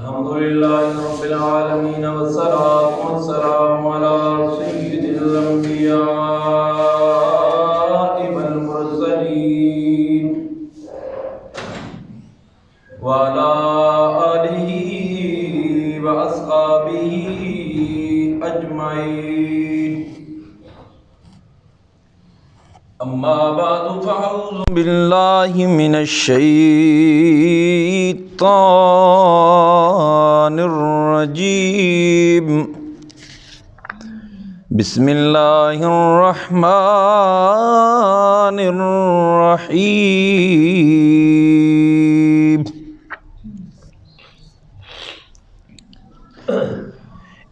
الحمد لله رب العالمين والصلاة والسلام على سيد الأنبياء والمرسلين وعلى آله وأصحابه أجمعين. أما بعد فأعوذ بالله من الشيطان الرجيم. بسم الله الرحمن الرحيم.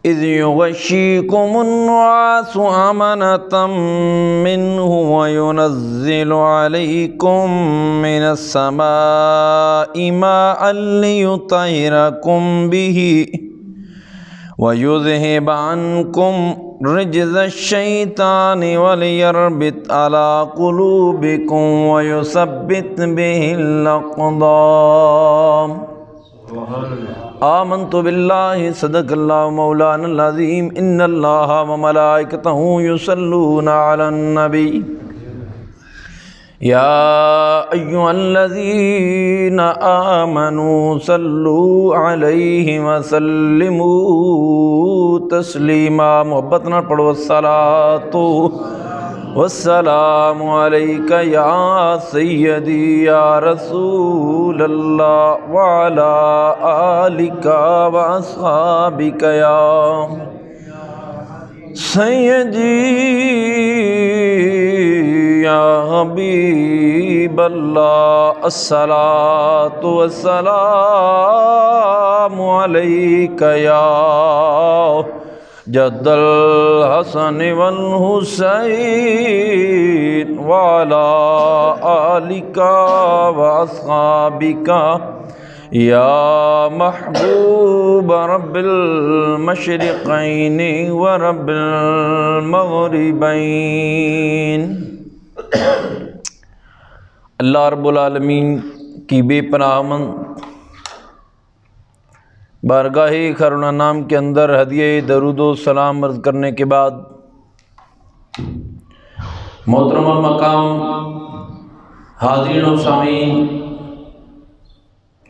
إذ يغشيكم النعاس أمنة منه وينزل عليكم من السماء ماء ليطهركم به ويذهب عنكم رجز الشيطان وليربط على قلوبكم ويثبت به الأقدام. آمنت بالله صدق الله مولانا العظيم. إن الله وملائكته يصلون على النبي يا أيها الذين آمنوا صلوا عليه وسلموا تسليما. محبتنا پڑھو الصلاة والسلام عليك يا سيدي يا رسول الله وعلى آلك وأصحابك يا سيدي يا حبيب الله. الصلاة والسلام عليك يا جد الحسن والحسين وعلى آلك وأصحابك يا محبوب رب المشرقين ورب المغربين. اللہ رب العالمین کی بے پناہ من بارگاہ کرونا نام کے اندر ہدیہ درود و سلام عرض کرنے کے بعد محترم مقام حاضرین و سامعین،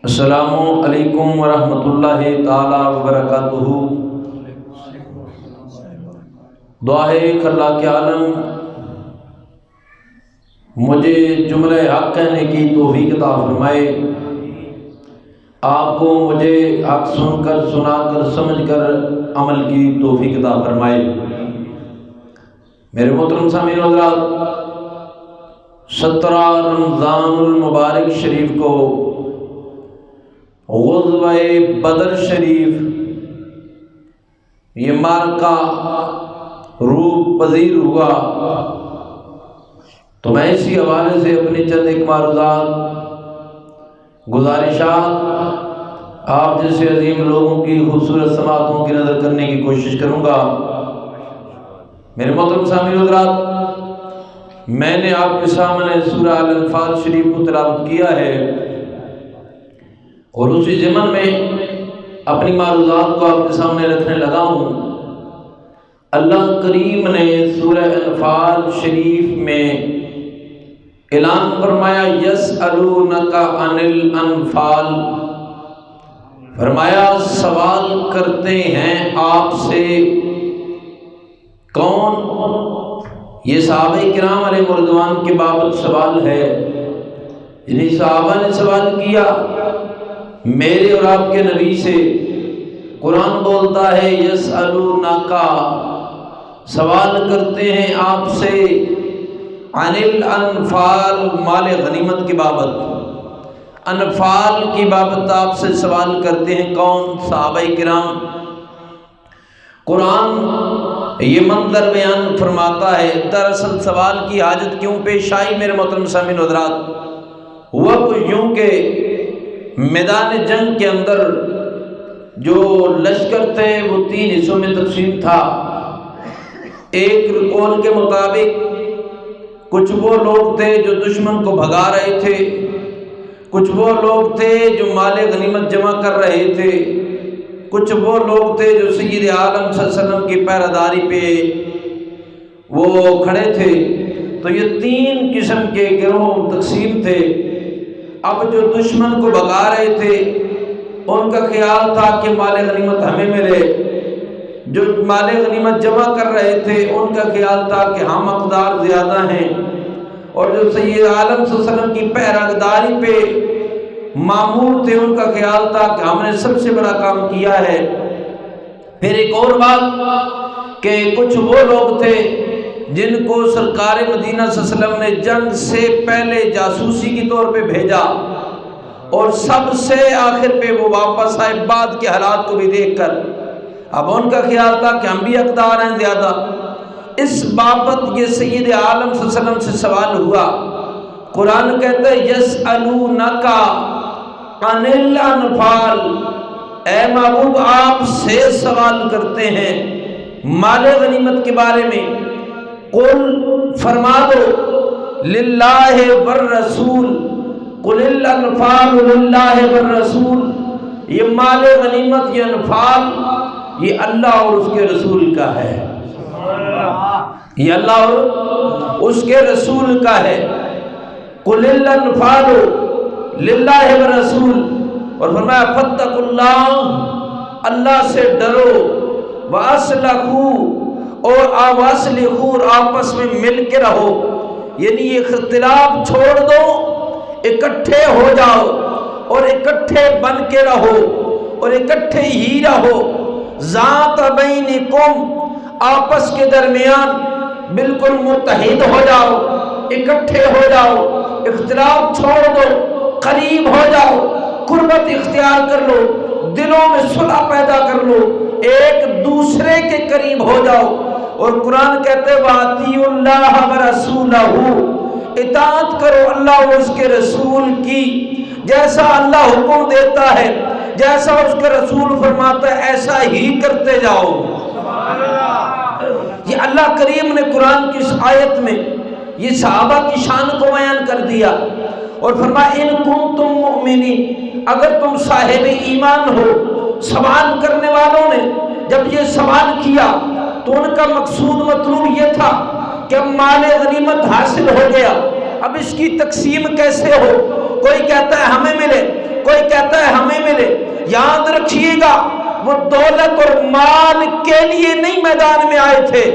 السلام علیکم ورحمۃ اللہ تعالی وبرکاتہ. دعا ہے کہ اللہ کے عالم مجھے جملہ حق کہنے کی توفیق عطا فرمائے، آپ کو مجھے حق سن کر سنا کر سمجھ کر عمل کی توفیق عطا فرمائے. میرے محترم سامعین حضرات، 17 رمضان المبارک شریف کو غزوہ بدر شریف یہ مارکہ روح پذیر ہوا، تو میں اسی حوالے سے اپنی چند ایک معروضات گزارشات آپ جیسے عظیم لوگوں کی خوبصورت سماعتوں کی نظر کرنے کی کوشش کروں گا. میرے محترم سامعین حضرات، میں نے آپ کے سامنے سورہ الانفال شریف کو تلاوت کیا ہے اور اسی ضمن میں اپنی معروضات کو آپ کے سامنے رکھنے لگا ہوں. اللہ کریم نے سورہ الانفال شریف میں اعلان فرمایا یسألونک عن الانفال، فرمایا سوال کرتے ہیں آپ سے. کون؟ یہ صحابہ کرام علیہ رضوان کے بابت سوال ہے. یعنی صحابہ نے سوال کیا میرے اور آپ کے نبی سے. قرآن بولتا ہے یسألونک، سوال کرتے ہیں آپ سے عن الانفال، مال غنیمت کی بابت. انفال کی بابت آپ سے سوال کرتے ہیں. کون؟ صحابہ کرام. قرآن یہ منظر بیان فرماتا ہے. دراصل سوال کی حاجت کیوں پیش آئی میرے محترم سامعین حضرات؟ ہوا کچھ یوں کہ میدان جنگ کے اندر جو لشکر تھے وہ 3 حصوں میں تقسیم تھا. ایک قول کے مطابق کچھ وہ لوگ تھے جو دشمن کو بھگا رہے تھے، کچھ وہ لوگ تھے جو مال غنیمت جمع کر رہے تھے، کچھ وہ لوگ تھے جو سید عالم صلی اللہ علیہ وسلم کی پہراداری پہ وہ کھڑے تھے، تو یہ 3 قسم کے گروہ تقسیم تھے۔ اب جو دشمن کو بھگا رہے تھے ان کا خیال تھا کہ مال غنیمت ہمیں ملے، جو مال غنیمت جمع کر رہے تھے ان کا خیال تھا کہ ہم اقدار زیادہ ہیں، اور جو سید عالم صلی اللہ علیہ وسلم کی پہراداری پہ مامور تھے ان کا خیال تھا کہ ہم نے سب سے بڑا کام کیا ہے۔ پھر ایک اور بات کہ کچھ وہ لوگ تھے جن کو سرکار مدینہ صلی اللہ علیہ وسلم نے جنگ سے پہلے جاسوسی کی طور پہ بھیجا، اور سب سے آخر پہ وہ واپس آئے بعد کے حالات کو بھی دیکھ کر۔ اب ان کا خیال تھا کہ ہم بھی اقدار ہیں زیادہ۔ اس بابت یہ سید عالم صلی اللہ علیہ وسلم سے سوال ہوا۔ قرآن کہتا ہے یسألونک عن الانفال، اے محبوب آپ سے سوال کرتے ہیں مال غنیمت کے بارے میں۔ قل فرما دو للہ والرسول، قل الانفال للہ والرسول، یہ مال غنیمت، یہ انفال، یہ اللہ اور اس کے رسول کا ہے، یہ اللہ اور اس کے رسول کا ہے۔ قل الانفال للہ والرسول، اور فرمایا فاتقوا اللہ، اللہ سے ڈرو، وَأَصْلِحُوا، اور واصلحوا، اور آپس میں مل کے رہو، یعنی یہ اختلاف چھوڑ دو، اکٹھے ہو جاؤ اور اکٹھے بن کے رہو اور اکٹھے ہی رہو۔ ذات بینکم، آپس کے درمیان بالکل متحد ہو جاؤ، اکٹھے ہو جاؤ، اختلاف چھوڑ دو، قریب ہو جاؤ، قربت اختیار کر لو، دلوں میں صلح پیدا کر لو، ایک دوسرے کے قریب ہو جاؤ۔ اور قرآن کہتے ہیں وَأَطِیعُوا اللَّهَ وَرَسُولَهُ، اطاعت کرو اللہ اور اس کے رسول کی، جیسا اللہ حکم دیتا ہے، جیسا اس کے رسول فرماتا ہے ایسا ہی کرتے جاؤ۔ یہ اللہ کریم نے قرآن کی اس آیت میں یہ صحابہ کی شان کو بیان کر دیا، اور فرمایا ان کنتم مؤمنین، اگر تم صاحب ایمان ہو۔ سوال کرنے والوں نے جب یہ سوال کیا تو ان کا مقصود مطلوب یہ تھا کہ اب مال غنیمت حاصل ہو گیا، اب اس کی تقسیم کیسے ہو؟ کوئی کہتا ہے ہمیں ملے، کوئی کہتا ہے ہمیں ملے۔ یاد رکھیے گا وہ دولت اور مال کے لیے نہیں میدان میں آئے تھے،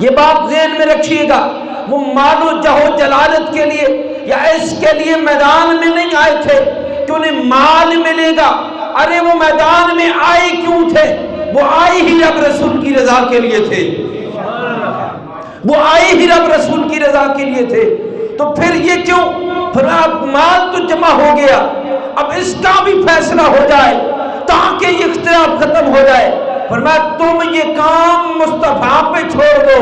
یہ بات ذہن میں رکھیے گا، وہ مال و جہو جلالت کے لیے یا اس کے لیے میدان میں نہیں آئے تھے کہ انہیں مال ملے گا۔ ارے وہ میدان میں آئے کیوں تھے؟ وہ آئے ہی رب رسول کی رضا کے لیے تھے، وہ آئے ہی رب رسول کی رضا کے لیے تھے۔ تو پھر یہ کیوں؟ پھر اب مال تو جمع ہو گیا، اب اس کا بھی فیصلہ ہو جائے تاکہ یہ اختلاف ختم ہو جائے۔ فرمایا تم یہ کام مصطفیٰ پہ چھوڑ دو،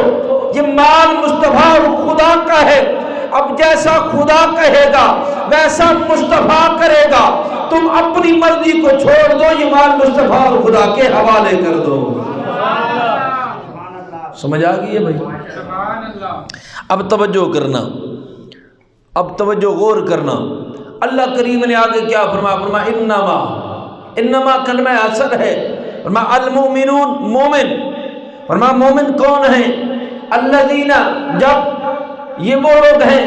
یہ مال مصطفیٰ اور خدا کا ہے، اب جیسا خدا کہے گا ویسا مصطفیٰ کرے گا، تم اپنی مرضی کو چھوڑ دو، یہ مال مصطفیٰ اور خدا کے حوالے کر دو۔ سمجھ آ گئی ہے بھائی؟ اب توجہ کرنا، اب توجہ غور کرنا۔ اللہ کریم نے آگے کیا فرمایا؟ فرمایا انما کلمہ اصل ہے، فرمایا المؤمنون، مومن، فرمایا مومن کون ہیں؟ الذین، جب یہ وہ لوگ ہیں،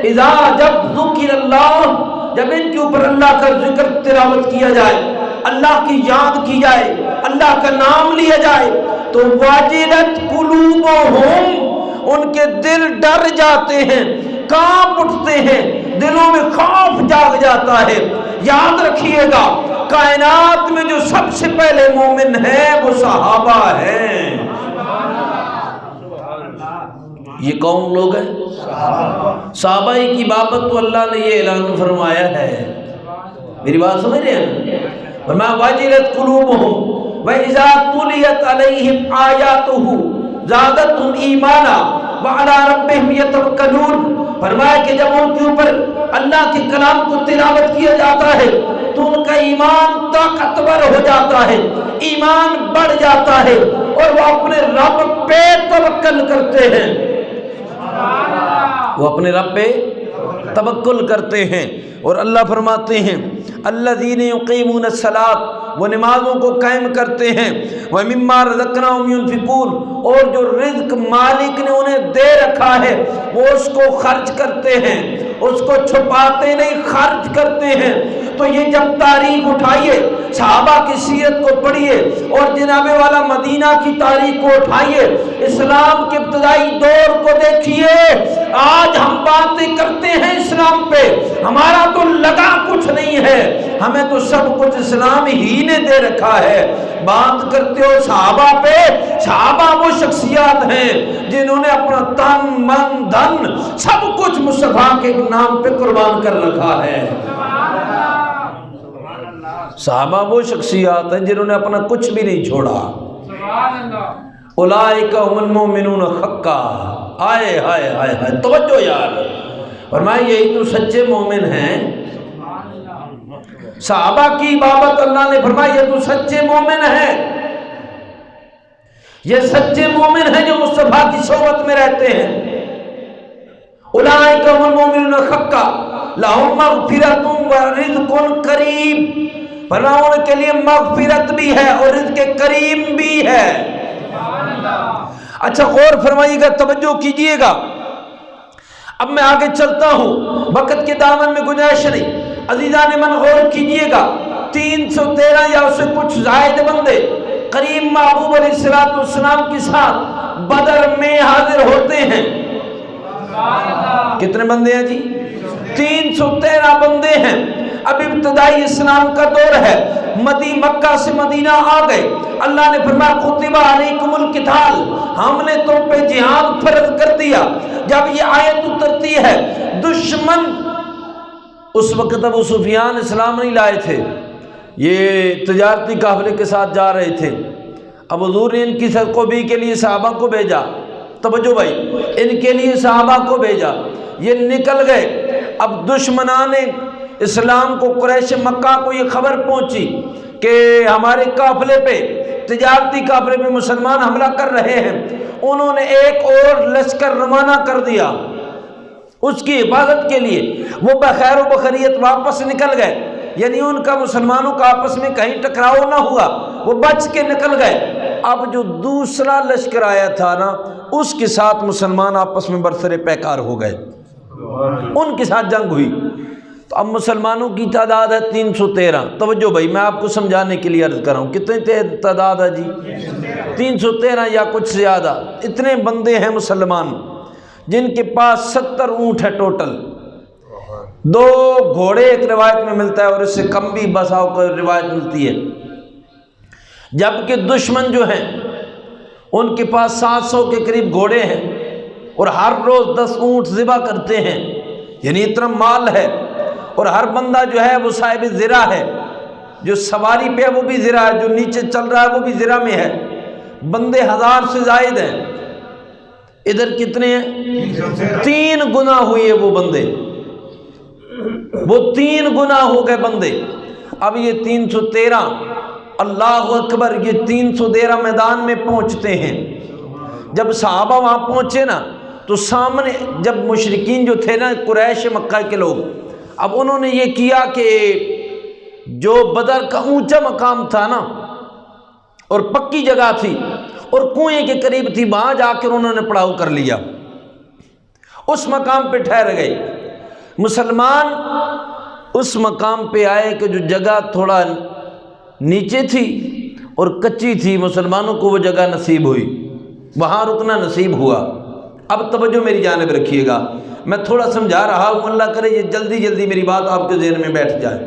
اذا، جب ذکر اللہ، جب ان کے اوپر اللہ کا ذکر تلاوت کیا جائے، اللہ کی یاد کی جائے، اللہ کا نام لیا جائے، تو واجلت قلوبہم، ان کے دل ڈر جاتے ہیں، کانپ اٹھتے ہیں، دلوں میں خوف جاگ جاتا ہے۔ یاد رکھیے گا کائنات میں جو سب سے پہلے مومن ہیں وہ صحابہ ہیں۔ یہ کون لوگ ہیں؟ صحابہ کی بابت تو اللہ نے یہ اعلان فرمایا ہے، میری بات سمجھ رہے ہیں؟ فرمایا واجلت قلوبہم وَإِذَا تُلِيَتْ عَلَيْهِمْ آيَاتُهُ زَادَتْهُمْ إِيمَانًا وَعَلَىٰ رَبِّهِمْ يَتَوَكَّلُونَ۔ فرمایا کہ جب ان کے اوپر اللہ کے کلام کو تلاوت کیا جاتا ہے تو ان کا ایمان طاقتور ہو جاتا ہے، ایمان بڑھ جاتا ہے، اور وہ اپنے رب پہ توکل کرتے ہیں، وہ اپنے رب پہ توکل کرتے ہیں۔ اور اللہ فرماتے ہیں الذین یقیمون الصلاۃ، وہ نمازوں کو قائم کرتے ہیں، وَمِمَّا رَزَقْنَاهُمْ يُنْفِقُونَ، اور جو رزق مالک نے انہیں دے رکھا ہے وہ اس کو خرچ کرتے ہیں، اس کو چھپاتے نہیں، خرچ کرتے ہیں۔ تو یہ جب تاریخ اٹھائیے، صحابہ کی سیرت کو پڑھیے اور جناب والا مدینہ کی تاریخ کو اٹھائیے، اسلام کے ابتدائی دور کو دیکھیے۔ آج ہم باتیں کرتے ہیں اسلام پہ، ہمارا تو لگا کچھ نہیں ہے، ہمیں تو سب کچھ اسلام ہی نے دے رکھا ہے۔ بات کرتے ہو صحابہ پہ، صحابہ وہ شخصیات ہیں جنہوں نے اپنا تن من دھن سب کچھ مصطفیٰ کے نام پہ قربان کر رکھا ہے۔ صحابہ وہ شخصیات ہیں جنہوں نے اپنا کچھ بھی نہیں چھوڑا۔ اولئک هم المؤمنون حقا۔ آئے ہائے ہائے ہائے، توجہ یار، فرمایا یہی تو سچے مومن ہیں۔ صحابہ کی بابت اللہ نے فرمایا یہ تو سچے مومن ہیں، یہ سچے مومن ہیں جو مصطفیٰ کی صحبت میں رہتے ہیں۔ اولئک هم المؤمنون حقا لهم مغفرۃ ورزق کریم، فرمایا ان کے لیے مغفرت بھی ہے اور رزق کریم بھی ہے۔ اچھا غور فرمائیے گا، توجہ کیجئے گا۔ اب میں آگے چلتا ہوں، وقت کے دامن میں گنجائش نہیں، عزیزان من غور کیجئے گا۔ 313 یا اس سے کچھ زائد بندے قریب محبوب علیہ السلام کے ساتھ بدر میں حاضر ہوتے ہیں۔ کتنے بندے ہیں جی؟ 313 بندے ہیں۔ اب ابتدائی اسلام کا دور ہے، مکہ سے مدینہ آ گئے، اللہ نے فرمایا کتب علیکم القتال، ہم نے تم پہ جہاد فرض کر دیا۔ جب یہ آیت اترتی ہے، دشمن اس وقت ابو سفیان اسلام نہیں لائے تھے، یہ تجارتی قافلے کے ساتھ جا رہے تھے۔ اب حضور نے ان کی سرکوبی کے لیے صحابہ کو بھیجا، توجہ بھائی، ان کے لیے صحابہ کو بھیجا، یہ نکل گئے۔ اب دشمنان اسلام کو، قریش مکہ کو یہ خبر پہنچی کہ ہمارے قافلے پہ، تجارتی قافلے پہ مسلمان حملہ کر رہے ہیں۔ انہوں نے ایک اور لشکر روانہ کر دیا اس کی حفاظت کے لیے، وہ بخیر و بخیریت واپس نکل گئے، یعنی ان کا مسلمانوں کا آپس میں کہیں ٹکراؤ نہ ہوا، وہ بچ کے نکل گئے۔ اب جو دوسرا لشکر آیا تھا نا، اس کے ساتھ مسلمان آپس میں برسر پیکار ہو گئے، ان کے ساتھ جنگ ہوئی۔ تو اب مسلمانوں کی تعداد ہے 313۔ توجہ بھائی، میں آپ کو سمجھانے کے لیے عرض کر رہا ہوں، کتنے تعداد ہے جی؟ 313 یا کچھ زیادہ، اتنے بندے ہیں مسلمان جن کے پاس 70 اونٹ ہے ٹوٹل، 2 گھوڑے ایک روایت میں ملتا ہے اور اس سے کم بھی بساؤ کو روایت ملتی ہے۔ جبکہ دشمن جو ہیں ان کے پاس 700 کے قریب گھوڑے ہیں اور ہر روز 10 اونٹ ذبح کرتے ہیں، یعنی اتنا مال ہے، اور ہر بندہ جو ہے وہ صاحب زرہ ہے، جو سواری پہ ہے وہ بھی زرہ ہے، جو نیچے چل رہا ہے وہ بھی زرہ میں ہے۔ بندے 1000 سے زائد ہیں۔ ادھر کتنے ہیں؟ 3 گنا ہوئے وہ بندے، وہ 3 گنا ہو گئے بندے۔ اب یہ 313، اللہ اکبر، یہ 313 میدان میں پہنچتے ہیں۔ جب صحابہ وہاں پہنچے نا تو سامنے جب مشرکین جو تھے نا، قریش مکہ کے لوگ، اب انہوں نے یہ کیا کہ جو بدر کا اونچا مقام تھا نا اور پکی جگہ تھی اور کنویں کے قریب تھی، وہاں جا کر انہوں نے پڑاؤ کر لیا، اس مقام پہ ٹھہر گئے۔ مسلمان اس مقام پہ آئے کہ جو جگہ تھوڑا نیچے تھی اور کچی تھی، مسلمانوں کو وہ جگہ نصیب ہوئی، وہاں رکنا نصیب ہوا۔ اب توجہ میری جانب رکھیے گا، میں تھوڑا سمجھا رہا ہوں، اللہ کرے یہ جلدی جلدی میری بات آپ کے ذہن میں بیٹھ جائے۔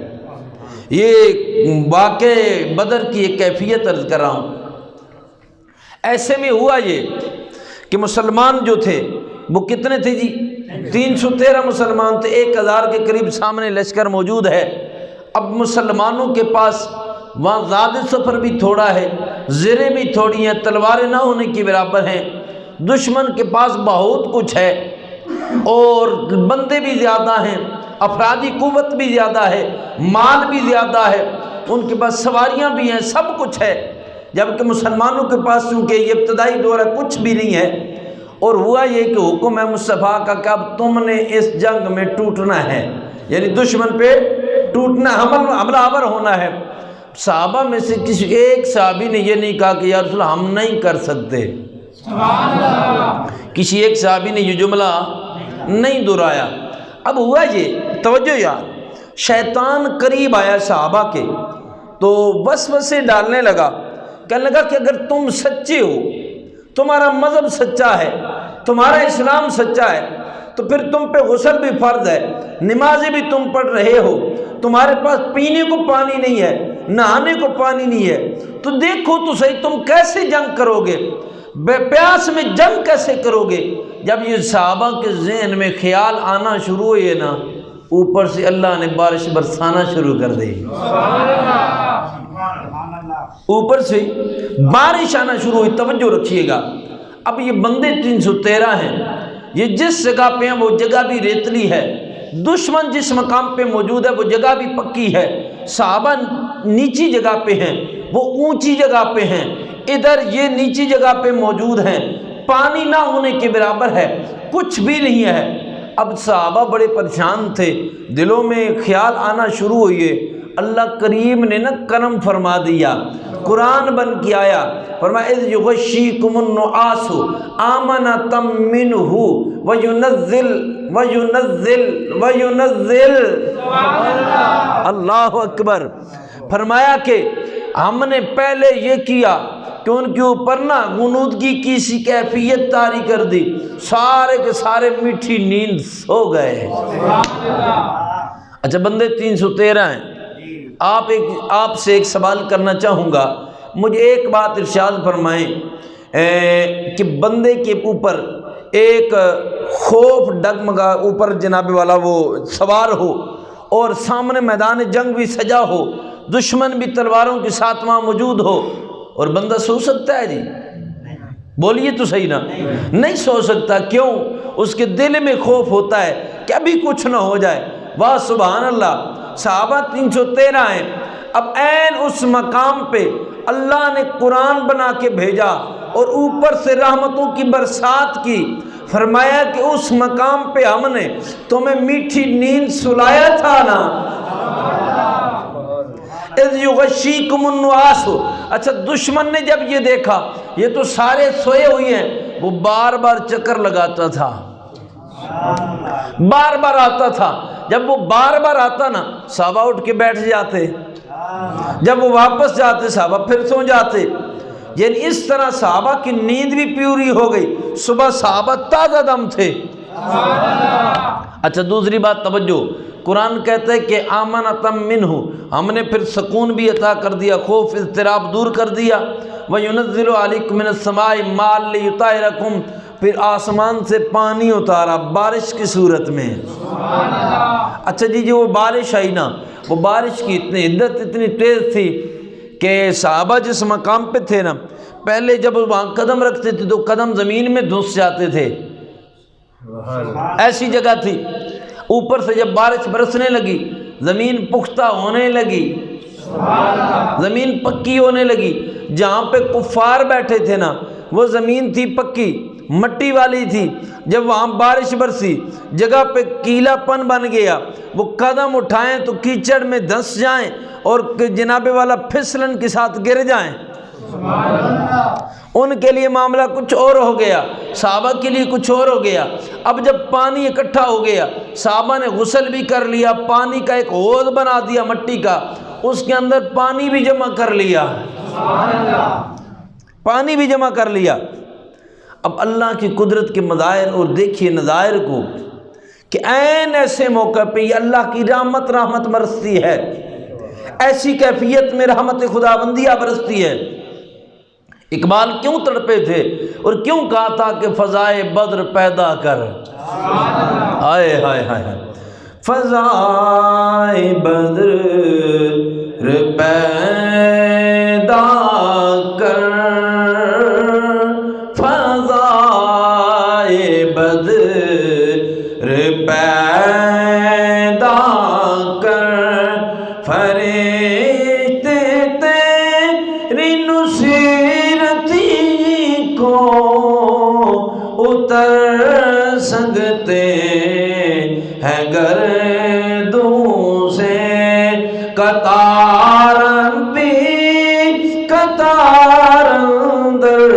یہ واقع بدر کی ایک کیفیت عرض کر رہا ہوں۔ ایسے میں ہوا یہ کہ مسلمان جو تھے وہ کتنے تھے جی؟ 313 مسلمان تھے، 1000 کے قریب سامنے لشکر موجود ہے۔ اب مسلمانوں کے پاس وہاں زیادہ سفر بھی تھوڑا ہے، زریں بھی تھوڑی ہیں، تلواریں نہ ہونے کی برابر ہیں، دشمن کے پاس بہت کچھ ہے اور بندے بھی زیادہ ہیں، افرادی قوت بھی زیادہ ہے، مال بھی زیادہ ہے، ان کے پاس سواریاں بھی ہیں، سب کچھ ہے۔ جبکہ مسلمانوں کے پاس چونکہ یہ ابتدائی دور ہے، کچھ بھی نہیں ہے۔ اور ہوا یہ کہ حکم ہے مصطفیٰ کا کہ اب تم نے اس جنگ میں ٹوٹنا ہے، یعنی دشمن پہ ٹوٹنا، حملہ آور ہونا ہے۔ صحابہ میں سے کسی ایک صحابی نے یہ نہیں کہا کہ یا رسول اللہ ہم نہیں کر سکتے، کسی ایک صحابی نے یہ جملہ نہیں دہرایا۔ اب ہوا یہ، توجہ یار، شیطان قریب آیا صحابہ کے تو وسوسے ڈالنے لگا، کہنے لگا کہ اگر تم سچے ہو، تمہارا مذہب سچا ہے، تمہارا اسلام سچا ہے، تو پھر تم پہ غسل بھی فرض ہے، نمازیں بھی تم پڑھ رہے ہو، تمہارے پاس پینے کو پانی نہیں ہے، نہانے کو پانی نہیں ہے، تو دیکھو تو صحیح تم کیسے جنگ کرو گے، بے پیاس میں جنگ کیسے کرو گے۔ جب یہ صحابہ کے ذہن میں خیال آنا شروع ہوئے نا، اوپر سے اللہ نے بارش برسانا شروع کر دی، اوپر سے بارش آنا شروع ہوئی۔ توجہ رکھیے گا، ب یہ بندے 313 ہیں، یہ جس جگہ پہ ہیں وہ جگہ بھی ریتلی ہے، دشمن جس مقام پہ موجود ہے وہ جگہ بھی پکی ہے، صحابہ نیچی جگہ پہ ہیں، وہ اونچی جگہ پہ ہیں، ادھر یہ نیچی جگہ پہ موجود ہیں، پانی نہ ہونے کے برابر ہے، کچھ بھی نہیں ہے۔ اب صحابہ بڑے پریشان تھے، دلوں میں خیال آنا شروع ہوئے، اللہ کریم نے نا کرم فرما دیا، قرآن بن کے آیا، فرمایا اذ یغشیکم النعاس آمنۃ منہ وینزل اللہ اکبر۔ فرمایا کہ ہم نے پہلے یہ کیا کہ ان کے اوپر نا غنودگی کی سی کیفیت طاری کر دی، سارے کے سارے میٹھی نیند سو گئے۔ اچھا بندے 313 ہیں، آپ سے ایک سوال کرنا چاہوں گا، مجھے ایک بات ارشاد فرمائیں کہ بندے کے اوپر ایک خوف ڈگمگا اوپر جناب والا وہ سوار ہو اور سامنے میدان جنگ بھی سجا ہو، دشمن بھی تلواروں کے ساتھ وہاں موجود ہو، اور بندہ سو سکتا ہے؟ جی بولیے تو صحیح نا، نہیں سو سکتا۔ کیوں؟ اس کے دل میں خوف ہوتا ہے کہ ابھی کچھ نہ ہو جائے۔ واہ سبحان اللہ، صحابہ 313 ہیں، اب عین اس مقام پہ اللہ نے قرآن بنا کے بھیجا اور اوپر سے رحمتوں کی برسات کی، فرمایا کہ اس مقام پہ ہم نے تمہیں میٹھی نیند سلایا تھا نا، اذ یغشیکم النعاس۔ اچھا دشمن نے جب یہ دیکھا یہ تو سارے سوئے ہوئے ہیں، وہ بار بار چکر لگاتا تھا، بار بار آتا تھا، جب وہ بار بار آتا نا صحابہ اٹھ کے بیٹھ جاتے، جب وہ واپس جاتے صحابہ پھر سو جاتے، یعنی اس طرح صحابہ کی نیند بھی پوری ہو گئی، صبح صحابہ تازہ دم تھے۔ اچھا دوسری بات توجہ، قرآن کہتا ہے کہ آمنۃ منہ، ہم نے پھر سکون بھی عطا کر دیا، خوف اضطراب دور کر دیا، وَيُنَزِّلُ عَلَيْكُم مِّنَ السَّمَاءِ مَاءً لِيُطَهِّرَكُم، پھر آسمان سے پانی اتارا بارش کی صورت میں۔ اچھا جی جو وہ بارش آئی نا، وہ بارش کی اتنی عدت اتنی تیز تھی کہ صحابہ جس مقام پہ تھے نا، پہلے جب وہاں قدم رکھتے تھے تو قدم زمین میں دھس جاتے تھے، ایسی جگہ تھی۔ اوپر سے جب بارش برسنے لگی زمین پختہ ہونے لگی، زمین پکی ہونے لگی، جہاں پہ کفار بیٹھے تھے نا وہ زمین تھی پکی مٹی والی تھی، جب وہاں بارش برسی جگہ پہ کیلا پن بن گیا، وہ قدم اٹھائیں تو کیچڑ میں دھس جائیں اور جناب والا پھسلن کے ساتھ گر جائیں۔ ان کے لیے معاملہ کچھ اور ہو گیا، صحابہ کے لیے کچھ اور ہو گیا۔ اب جب پانی اکٹھا ہو گیا، صحابہ نے غسل بھی کر لیا، پانی کا ایک حوض بنا دیا مٹی کا، اس کے اندر پانی بھی جمع کر لیا، پانی بھی جمع کر لیا۔ اب اللہ کی قدرت کے مظاہر اور دیکھیے نظائر کو کہ عین ایسے موقع پہ یہ اللہ کی رحمت برستی ہے، ایسی کیفیت میں رحمت خداوندیہ برستی ہے۔ اقبال کیوں تڑپے تھے اور کیوں کہا تھا کہ فضائے بدر پیدا کر، ہائے ہائے ہائے، فضائے بدر پیدا کر، فضائے بدر پیدا کر، فرشتے تیری نصرتی کو اتر سکتے ہیں گردوں سے، قطار بھی قطار اندر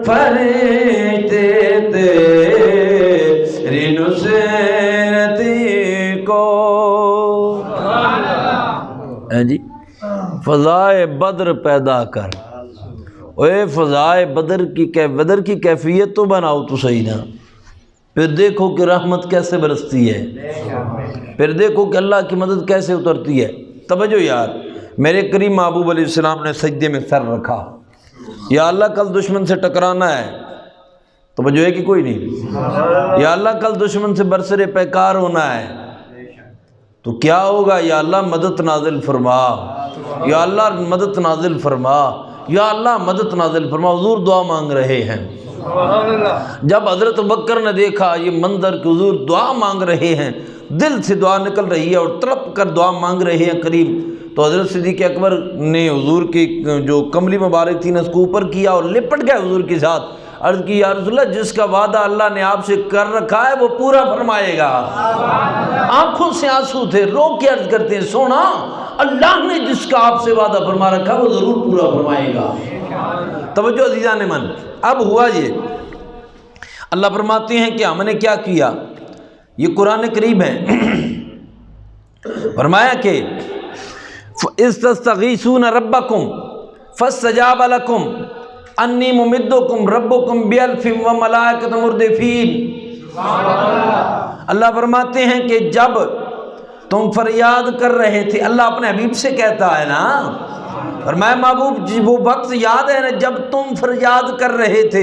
فرشتے تیری نصرت کو. جی فضائے بدر پیدا کر. اے فضائے بدر کی کیفیت تو بناؤ تو صحیح نا. پھر دیکھو کہ رحمت کیسے برستی ہے، پھر دیکھو کہ اللہ کی مدد کیسے اترتی ہے. توجہ یار، میرے کریم محبوب علیہ السلام نے سجدے میں سر رکھا. یا اللہ کل دشمن سے ٹکرانا ہے، توجہ ہے کہ کوئی نہیں. یا اللہ کل دشمن سے برسر پیکار ہونا ہے تو کیا ہوگا؟ یا اللہ مدد نازل فرما، یا اللہ مدد نازل فرما، یا اللہ مدد نازل فرما. حضور دعا مانگ رہے ہیں. جب حضرت بکر نے دیکھا یہ منظر کہ حضور دعا مانگ رہے ہیں، دل سے دعا نکل رہی ہے اور تڑپ کر دعا مانگ رہے ہیں کریم، تو حضرت صدیق اکبر نے حضور کی جو کملی مبارک تھی نا اس کو اوپر کیا اور لپٹ گئے حضور کے ساتھ. عرض کی یا رسول اللہ جس کا وعدہ اللہ نے آپ سے کر رکھا ہے وہ پورا فرمائے گا. آنکھوں سے آنسو تھے، رو کے عرض کرتے ہیں سونا اللہ نے جس کا آپ سے وعدہ فرما رکھا وہ ضرور پورا فرمائے گا. توجہ عزیزان من. اب ہوا یہ اللہ فرماتے ہیں کہ ہم نے کیا کیا، یہ قرآن کریم ہے. فرمایا کہ استغیثون ربکم فاستجاب لکم انی ممدکم ربکم بالف وملائکۃ مردفین. اللہ فرماتے ہیں کہ جب تم فریاد کر رہے تھے، اللہ اپنے حبیب سے کہتا ہے نا، فرمایا محبوب جی وہ وقت یاد ہے نا جب تم فریاد کر رہے تھے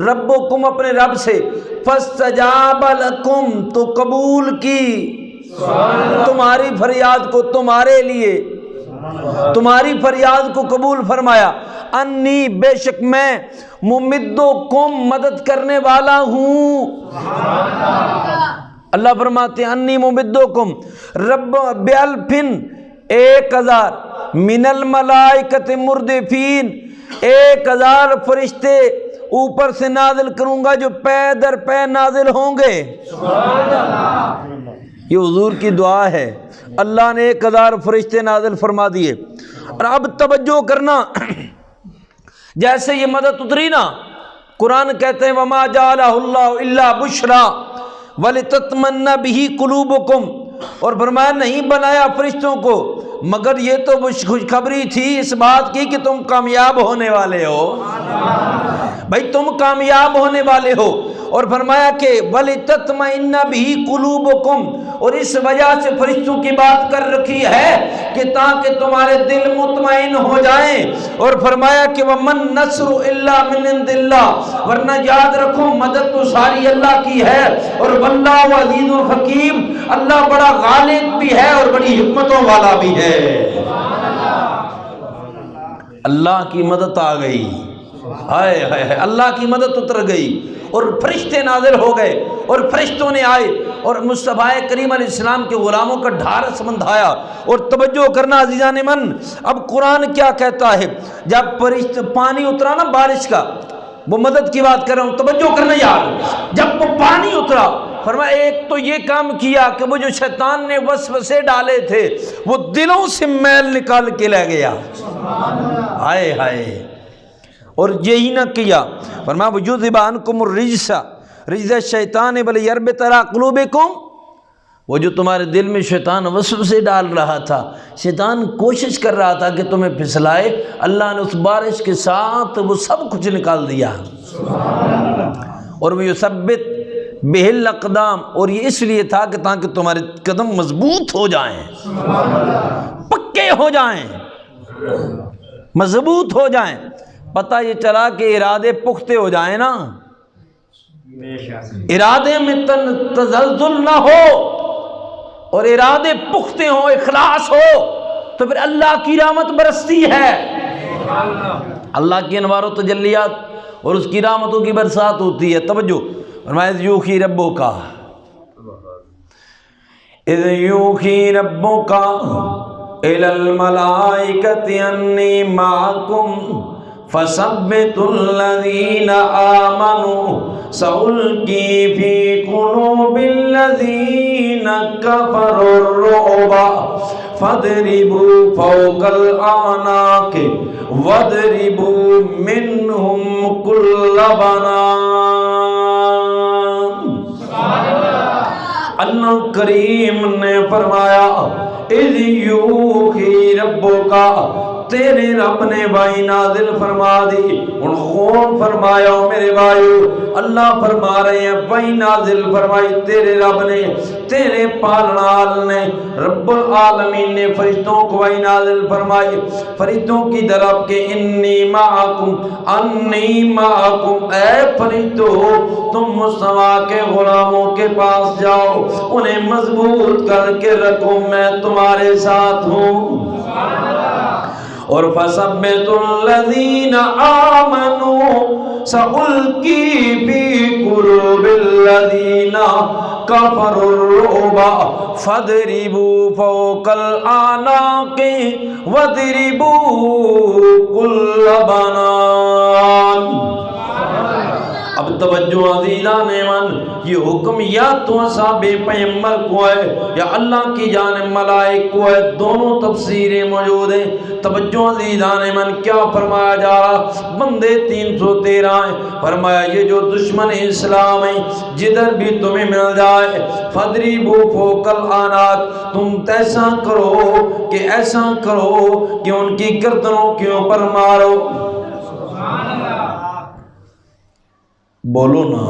ربکم اپنے رب سے، فاستجاب لکم تو قبول کی تمہاری فریاد کو، تمہارے لیے تمہاری فریاد کو قبول فرمایا. انی بے شک میں ممدکم مدد کرنے والا ہوں. اللہ فرماتے ہیں انی ممدکم رب بالفن 1000 من الملائکۃ مردفین، 1000 فرشتے اوپر سے نازل کروں گا جو پے در پے نازل ہوں گے. یہ حضور کی دعا ہے، اللہ نے 1000 فرشتے نازل فرما دیے. اور اب توجہ کرنا، جیسے یہ مدد اتری نا، قرآن کہتے ہیں وما جعلہ اللہ الا بشرا ولتطمئن بہ قلوبکم، اور فرمایا نہیں بنایا فرشتوں کو مگر یہ تو خوشخبری تھی اس بات کی کہ تم کامیاب ہونے والے ہو. بھائی تم کامیاب ہونے والے ہو. اور فرمایا کہ وَلِتَطْمَئِنَّ بِهِ قُلُوبُكُمْ، اور اس وجہ سے فرشتوں کی بات کر رکھی ہے کہ تاکہ تمہارے دل مطمئن ہو جائیں. اور فرمایا کہ وَمَن نَصْرُ إِلَّا مِنْ عِنْدِ اللَّهِ، ورنہ یاد رکھو مدد تو ساری اللہ کی ہے. اور وَاللَّهُ عَزِيزٌ حَكِيمٌ، اللہ بڑا غالب بھی ہے اور بڑی حکمتوں والا بھی ہے. اللہ کی مدد آ گئی، ہائے ہائے اللہ کی مدد اتر گئی اور فرشتے نازل ہو گئے اور فرشتوں نے آئے اور مصطفیٰ کریم علیہ السلام کے غلاموں کا ڈھارس بندھایا. اور توجہ کرنا عزیزان من، اب قرآن کیا کہتا ہے جب پانی اترا نا بارش کا، وہ مدد کی بات کر رہا ہوں، توجہ کرنا یار. جب وہ پانی اترا فرمایا ایک تو یہ کام کیا کہ وہ جو شیطان نے وسوسے ڈالے تھے وہ دلوں سے میل نکال کے لے گیا. ہائے ہائے. اور یہی نہ کیا، فرمایا وَيُذْهِبَ عَنْكُمُ الرِّجْسَ رِجْزَ الشَّيْطَانِ وَلِيَرْبِطَ عَلَىٰ قُلُوبِكُمْ. وہ جو تمہارے دل میں شیطان وسوسے ڈال رہا تھا، شیطان کوشش کر رہا تھا کہ تمہیں پھسلائے، اللہ نے اس بارش کے ساتھ وہ سب کچھ نکال دیا. اور وہ یثبت بہ الاقدام، اور یہ اس لیے تھا کہ تاکہ تمہارے قدم مضبوط ہو جائیں، پکے ہو جائیں، مضبوط ہو جائیں. پتہ یہ چلا کہ ارادے پختے ہو جائیں نا، ارادے میں تزلزل نہ ہو اور ارادے پختے ہوں، اخلاص ہو، تو پھر اللہ کی رحمت برستی ہے. اللہ کی انوار و تجلیات اور اس کی رحمتوں کی برسات ہوتی ہے. توجہ فرمایا اذ یوحی ربک الی الملائکۃ انی معکم فثبتوا الذین آمنوا سألقی فی قلوب الذین کفروا الرعب فَاضْرِبُوا فَوْقَ الْأَعْنَاقِ وَاضْرِبُوا مِنْهُمْ كُلَّ بَنَانٍ۔ اللہ کریم نے فرمایا اِذْ یوحی ربک، تیرے رب نے بھائی نازل فرما دی۔ ان خون فرمایا میرے بھائیو، اللہ فرما رہے ہیں بھائی نازل فرمائی تیرے رب نے، تیرے پالنال نے، رب العالمین نے فرشتوں کو بھائی نازل فرمائی، فرشتوں کی طرف کہ انی معکم، اے فرشتو تم مصطفیٰ کے غلاموں کے پاس جاؤ، انہیں مضبوط کر کے رکھو، میں تمہارے ساتھ ہوں۔ اور فَثَبِّتُ الَّذِينَ آمَنُوا سَأُلْقِي فِي قُلُوبِ الَّذِينَ كَفَرُوا الرُّعْبَ فَاضْرِبُوا فَوْقَ الْأَعْنَاقِ وَاضْرِبُوا كُلَّ بَنَانٍ۔ اب توجہ عزیزان من، یہ حکم یا تو اصحاب پیغمبر کو ہے یا اللہ کی جانب ملائک کو ہے، دونوں تفسیریں موجود ہیں۔ توجہ عزیزان من، کیا فرمایا جا رہا؟ بندے 313 ہیں، فرمایا یہ جو دشمن اسلام ہیں جدھر بھی تمہیں مل جائے فَاضْرِبُوا فَوْقَ الْأَعْنَاقِ، تم ایسا کرو کہ ان کی گردنوں کے اوپر مارو۔ بولو نا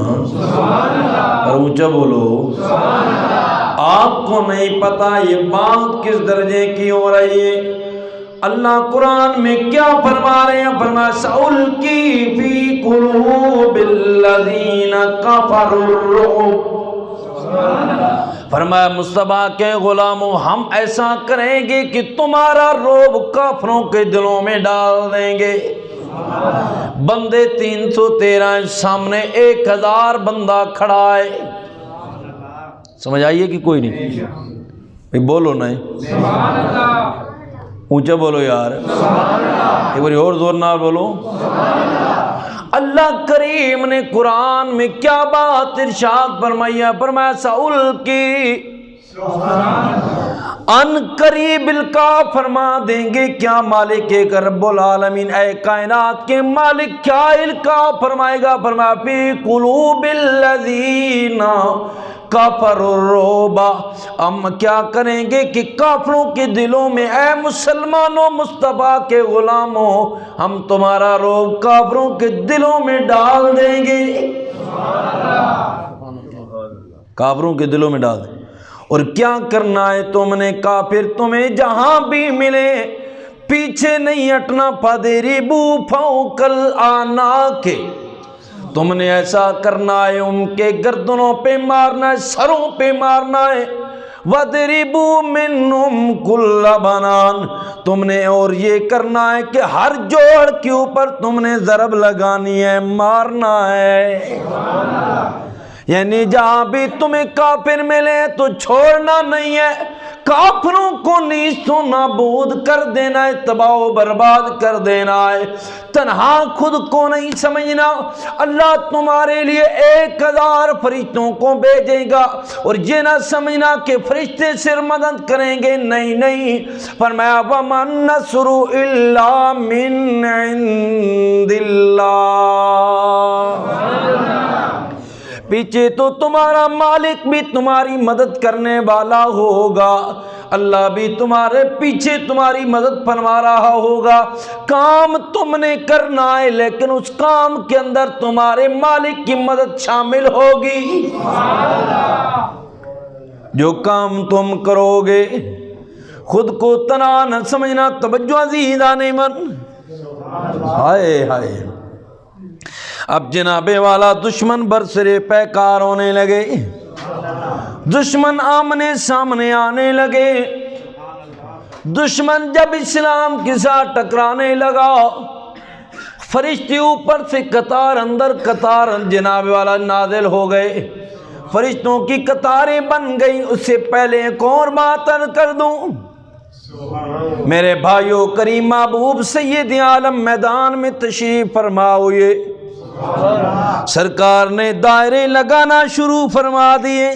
اور اونچا بولو۔ آپ کو نہیں پتا یہ بات کس درجے کی ہو رہی ہے؟ اللہ قرآن میں کیا فرما رہے ہیں؟ فرمایا سَأُلْقِي فِي قُلُوبِ الَّذِينَ كَفَرُوا الرُّعْبَ، فرمایا مصطفیٰ کے غلاموں ہم ایسا کریں گے کہ تمہارا رعب کافروں کے دلوں میں ڈال دیں گے۔ بندے 313 سامنے 1000 بندہ کھڑا ہے، سمجھ آئیے کہ کوئی نہیں؟ بھئی بولو نہیں، اونچا بولو یار، ایک باری اور زور نہ بولو۔ اللہ کریم نے قرآن میں کیا بات ارشاد فرمائی ہے؟ فرمایا سَأُلْقِي، ان قریب القا فرما دیں گے کیا مالک ایک رب العالمین اے کائنات کے مالک کیا القا فرمائے گا؟ فرمایا فی قلوب الذین کفروا الرعب، ہم کیا کریں گے کہ کافروں کے دلوں میں اے مسلمانوں مصطفیٰ کے غلاموں ہم تمہارا رعب کافروں کے دلوں میں ڈال دیں گے، کافروں کے دلوں میں ڈال دیں گے۔ اور کیا کرنا ہے تم نے کافر تمہیں جہاں بھی ملے پیچھے نہیں ہٹنا، فَاضْرِبُوا فَوْقَ الْأَعْنَاقِ، تم نے ایسا کرنا ہے ان کے گردنوں پہ مارنا ہے، سروں پہ مارنا ہے، وَاضْرِبُوا مِنْهُمْ كُلَّ بَنَانٍ، تم نے اور یہ کرنا ہے کہ ہر جوڑ کے اوپر تم نے ضرب لگانی ہے، مارنا ہے۔ یعنی جہاں بھی تمہیں کافر ملے تو چھوڑنا نہیں ہے، کافروں کو نیست و نابود کر دینا ہے، تباہ و برباد کر دینا ہے، تنہا خود کو نہیں سمجھنا، اللہ تمہارے لیے 1000 فرشتوں کو بھیجے گا، اور یہ نہ سمجھنا کہ فرشتے صرف مدد کریں گے، نہیں، فرمایا وَمَا النَّصْرُ إِلَّا مِنْ عِنْدِ اللَّهِ، پیچھے تو تمہارا مالک بھی تمہاری مدد کرنے والا ہوگا، اللہ بھی تمہارے پیچھے تمہاری مدد فرما رہا ہوگا۔ کام تم نے کرنا ہے لیکن اس کام کے اندر تمہارے مالک کی مدد شامل ہوگی۔ جو کام تم کرو گے خود کو تنہا نہ سمجھنا۔ توجہ عزیزان من، ہائے ہائے، اب جناب والا دشمن برسرے پیکار ہونے لگے، دشمن آمنے سامنے آنے لگے، دشمن جب اسلام کے ساتھ ٹکرانے لگا فرشتے اوپر سے قطار اندر قطار جناب والا نازل ہو گئے، فرشتوں کی قطاریں بن گئی۔ اس سے پہلے ایک اور بات عرض کر دوں میرے بھائیو، کریم محبوب سید عالم میدان میں تشریف فرما ہوئے، سرکار نے دائرے لگانا شروع فرما دیے،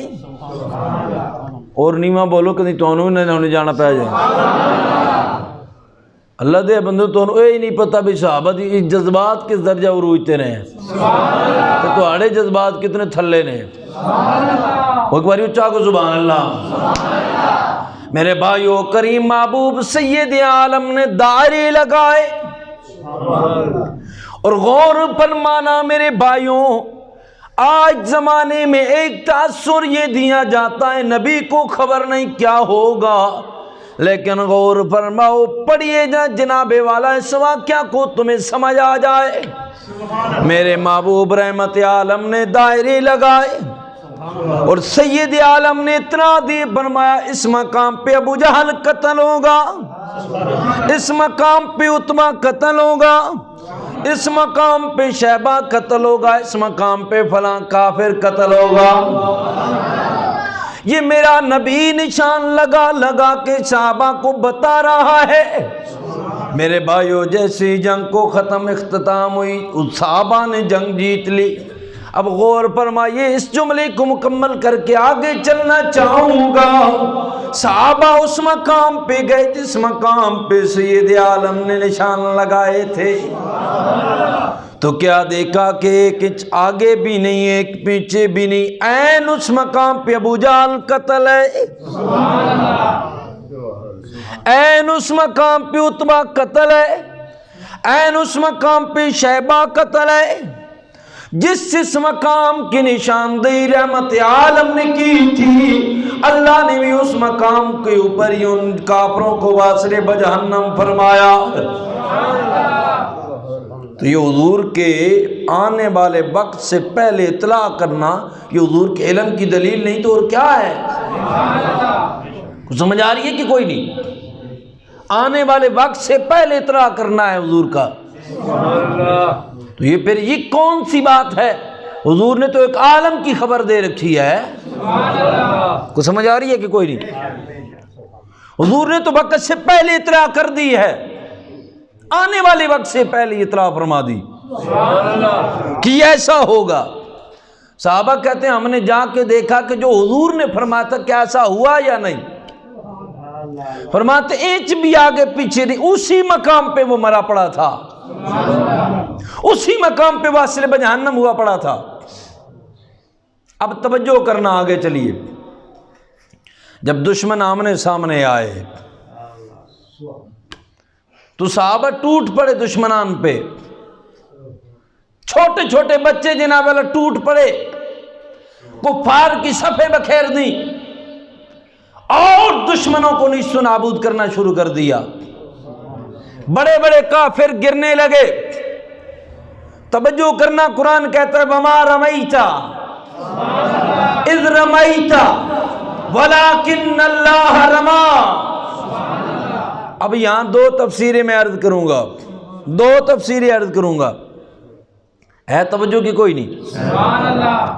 اور نیواں بولو کہ تمہوں نے جانا پہ جائے اللہ دے بندے تو یہ نہیں پتا بھی صحابہ دی جذبات کس درجہ عروج تے رہے ہیں تو آڑے جذبات کتنے تھلے نے ایک باری اچھا کو سبحان اللہ میرے بھائیو کریم محبوب سید عالم نے دائرے لگائے اور غور فرمانا میرے بھائیوں آج زمانے میں ایک تاثر یہ دیا جاتا ہے نبی کو خبر نہیں کیا ہوگا لیکن غور فرماؤ پڑھیے جناب والا اس واقعہ کو تمہیں سمجھ آ جائے میرے محبوب رحمت عالم نے دائرے لگائے اور سید عالم نے اتنا دی فرمایا اس مقام پہ ابو جہل قتل ہوگا اس مقام پہ عتبہ قتل ہوگا اس مقام پہ شیبہ قتل ہوگا اس مقام پہ فلاں کافر قتل ہوگا یہ میرا نبی نشان لگا لگا کے صحابہ کو بتا رہا ہے میرے بھائیو جیسی جنگ کو ختم اختتام ہوئی اس صحابہ نے جنگ جیت لی اب غور فرمائیے اس جملے کو مکمل کر کے آگے چلنا چاہوں گا صحابہ اس مقام پہ گئے جس مقام پہ سید عالم نے نشان لگائے تھے تو کیا دیکھا کہ ایک انچ آگے بھی نہیں ایک پیچھے بھی نہیں عین اس مقام پہ ابو جہل قتل ہے عین اس مقام پہ عتبہ قتل ہے عین اس مقام پہ شیبہ قتل ہے جس مقام کی نشاندہی رحمت عالم نے کی تھی اللہ نے بھی اس مقام کے اوپر ہی ان کافروں کو واصل بجہنم فرمایا تو یہ حضور کے آنے والے وقت سے پہلے اطلاع کرنا یہ حضور کے علم کی دلیل نہیں تو اور کیا ہے کچھ سمجھ آ رہی ہے کہ کوئی نہیں آنے والے وقت سے پہلے اطلاع کرنا ہے حضور کا تو یہ پھر یہ کون سی بات ہے حضور نے تو ایک عالم کی خبر دے رکھی ہے کچھ سمجھ آ رہی ہے کہ کوئی نہیں حضور نے تو وقت سے پہلے اطلاع کر دی ہے آنے والے وقت سے پہلے اطلاع فرما دی کہ ایسا ہوگا صحابہ کہتے ہیں ہم نے جا کے دیکھا کہ جو حضور نے فرمایا تھا کیا ایسا ہوا یا نہیں فرماتے انچ بھی آگے پیچھے نہیں اسی مقام پہ وہ مرا پڑا تھا اسی مقام پہ واصل بجہنم ہوا پڑا تھا اب توجہ کرنا آگے چلیے جب دشمن آمنے سامنے آئے تو صحابہ ٹوٹ پڑے دشمنان پہ چھوٹے چھوٹے بچے جناب والا ٹوٹ پڑے کفار کی صفیں بکھیر دی اور دشمنوں کو نیست و نابود کرنا شروع کر دیا بڑے بڑے کافر گرنے لگے توجہ کرنا قرآن کہتا ہے وما رمیتا اذ رمیتا ولکن اللہ رما اب یہاں دو تفسیریں میں عرض کروں گا دو تفسیریں عرض کروں گا ہے توجہ کی کوئی نہیں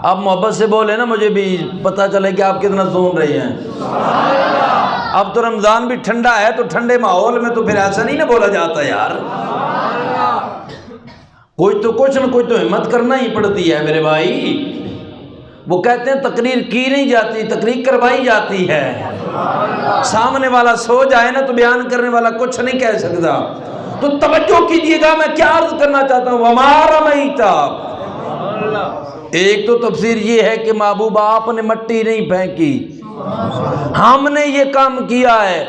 آپ محبت سے بولے نا مجھے بھی پتا چلے کہ آپ کتنا سن رہے ہیں اب تو رمضان بھی ٹھنڈا ہے تو ٹھنڈے ماحول میں تو پھر ایسا نہیں نا بولا جاتا یار کوئی تو کچھ نہ کوئی تو ہمت کرنا ہی پڑتی ہے میرے بھائی وہ کہتے ہیں تقریر کی نہیں جاتی تقریر کروائی جاتی ہے سامنے والا سو جائے نا تو بیان کرنے والا کچھ نہیں کہہ سکتا تو توجہ کیجئے گا میں کیا عرض کرنا چاہتا ہوں وما رمیتا ایک تو تفسیر یہ ہے کہ محبوب آپ نے مٹی نہیں پھینکی ہم نے یہ کام کیا ہے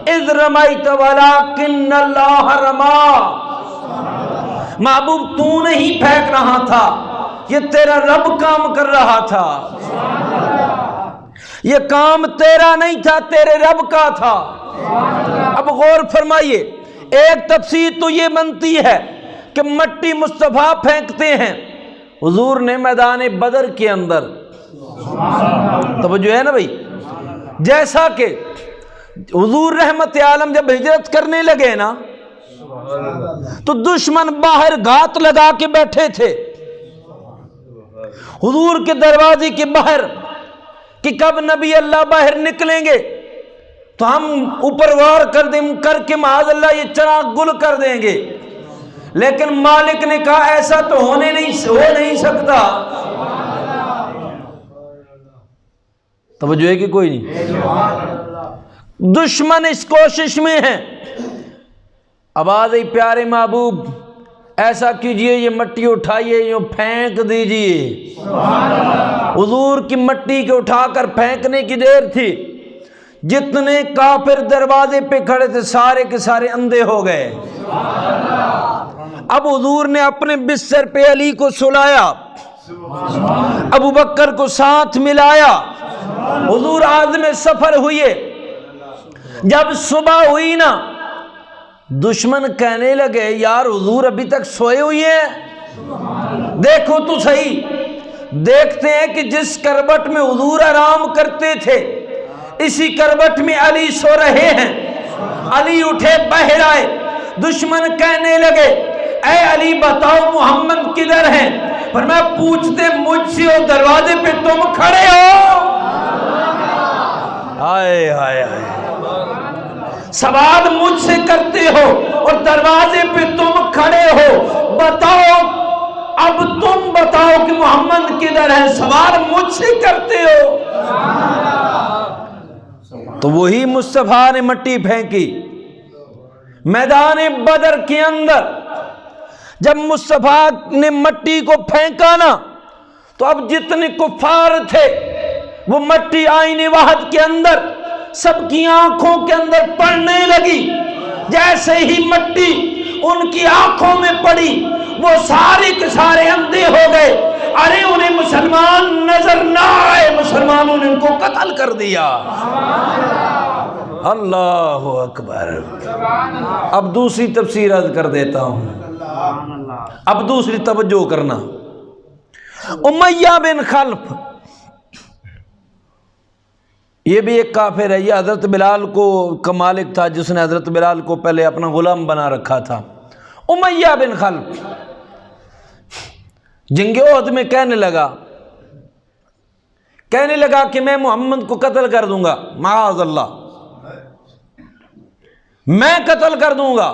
اذ رمیت ولکن اللہ رما محبوب تو نہیں پھینک رہا تھا یہ تیرا رب کام کر رہا تھا یہ کام تیرا نہیں تھا تیرے رب کا تھا اب غور فرمائیے ایک تفسیر تو یہ بنتی ہے کہ مٹی مصطفیٰ پھینکتے ہیں حضور نے میدان بدر کے اندر توجہ ہے نا بھائی جیسا کہ حضور رحمت عالم جب ہجرت کرنے لگے نا تو دشمن باہر گھات لگا کے بیٹھے تھے حضور کے دروازے کے باہر کہ کب نبی اللہ باہر نکلیں گے تو ہم اوپر وار کر کے معاذ اللہ یہ چراغ گل کر دیں گے لیکن مالک نے کہا ایسا تو ہو نہیں سکتا توجہ ہے کہ کوئی نہیں؟ دشمن اس کوشش میں ہے، آواز ہے پیارے محبوب ایسا کیجئے، یہ مٹی اٹھائیے یوں پھینک دیجئے۔ حضور کی مٹی کو اٹھا کر پھینکنے کی دیر تھی، جتنے کافر دروازے پہ کھڑے تھے سارے کے سارے اندھے ہو گئے۔ اب حضور نے اپنے بستر پہ علی کو سلایا، ابو بکر کو ساتھ ملایا، حضور عازم سفر ہوئے۔ جب صبح ہوئی نا، دشمن کہنے لگے یار حضور ابھی تک سوئے ہوئے ہیں، دیکھو تو صحیح۔ دیکھتے ہیں کہ جس کروٹ میں حضور آرام کرتے تھے اسی کروٹ میں علی سو رہے ہیں۔ علی اٹھے باہر آئے، دشمن کہنے لگے اے علی بتاؤ محمد کدھر ہیں؟ فرمایا پوچھتے مجھ سے ہو، دروازے پہ تم کھڑے ہو۔ ہائے ہائے ہائے، سوال مجھ سے کرتے ہو اور دروازے پہ تم کھڑے ہو، بتاؤ اب تم بتاؤ کہ محمد کدھر ہے، سوال مجھ سے کرتے ہو۔ تو وہی مصطفیٰ نے مٹی پھینکی میدان بدر کے اندر۔ جب مصطفیٰ نے مٹی کو پھینکا نا تو اب جتنے کفار تھے وہ مٹی آئین وحد کے اندر سب کی آنکھوں کے اندر پڑنے لگی۔ جیسے ہی مٹی ان کی آنکھوں میں پڑی وہ سارے کے سارے اندھے ہو گئے۔ ارے انہیں مسلمان نظر نہ آئے، مسلمانوں نے ان کو قتل کر دیا۔ اللہ اکبر۔ اب دوسری تفسیر عرض کر دیتا ہوں، اب دوسری توجہ کرنا۔ امیہ بن خلف یہ بھی ایک کافر ہے، یہ حضرت بلال کا مالک تھا جس نے حضرت بلال کو پہلے اپنا غلام بنا رکھا تھا۔ امیہ بن خلف جنگ احد میں کہنے لگا کہ میں محمد کو قتل کر دوں گا، معاذ اللہ میں قتل کر دوں گا۔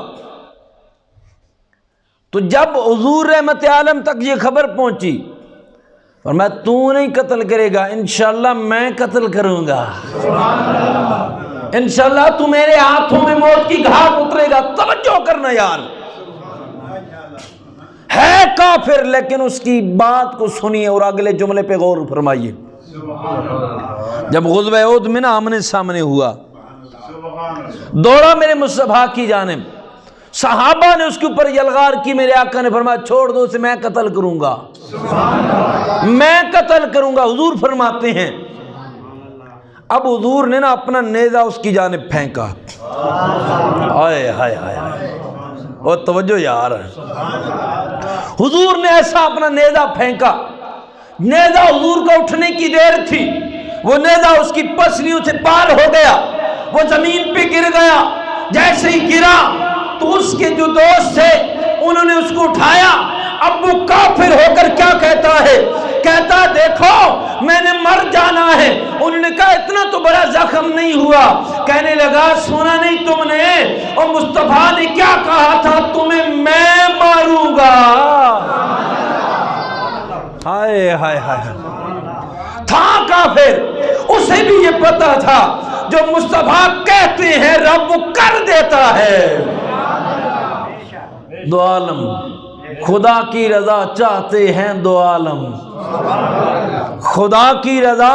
تو جب حضور رحمت عالم تک یہ خبر پہنچی فرمایا تو نہیں قتل کرے گا، انشاءاللہ میں قتل کروں گا، انشاءاللہ تو میرے ہاتھوں میں موت کی گھاٹ اترے گا۔ توجہ کرنا یار، ہے کافر لیکن اس کی بات کو سنیے اور اگلے جملے پہ غور فرمائیے۔ جب غزوہ احد میں نا آمنے سامنے ہوا، دوڑا میرے مصطفیٰ کی جانب، صحابہ نے اس کے اوپر یلغار کی، میرے آقا نے فرمایا چھوڑ دو اسے، میں قتل کروں گا، میں قتل کروں گا۔ حضور فرماتے ہیں اب حضور نے نا اپنا نیزہ اس کی جانب پھینکا۔ آئے ہائے ہائے ہائے، اور توجہ یار، حضور نے ایسا اپنا نیزہ پھینکا، نیزہ حضور کا اٹھنے کی دیر تھی، وہ نیزہ اس کی پسلیوں سے پار ہو گیا، وہ زمین پہ گر گیا۔ جیسے ہی گرا تو اس کے جو دوست تھے انہوں نے اس کو اٹھایا۔ اب وہ کافر ہو کر کیا کہتا ہے؟ کہتا دیکھو میں نے مر جانا ہے۔ انہوں نے کہا اتنا تو بڑا زخم نہیں ہوا۔ کہنے لگا سنا نہیں تم نے، اور مصطفیٰ نے کیا کہا تھا، تمہیں میں ماروں گا۔ ہائے ہائے ہائے، تھا کافر، اسے بھی یہ پتا تھا جو مصطفیٰ کہتے ہیں رب وہ کر دیتا ہے۔ دو عالم خدا کی رضا چاہتے ہیں، دو عالم خدا کی رضا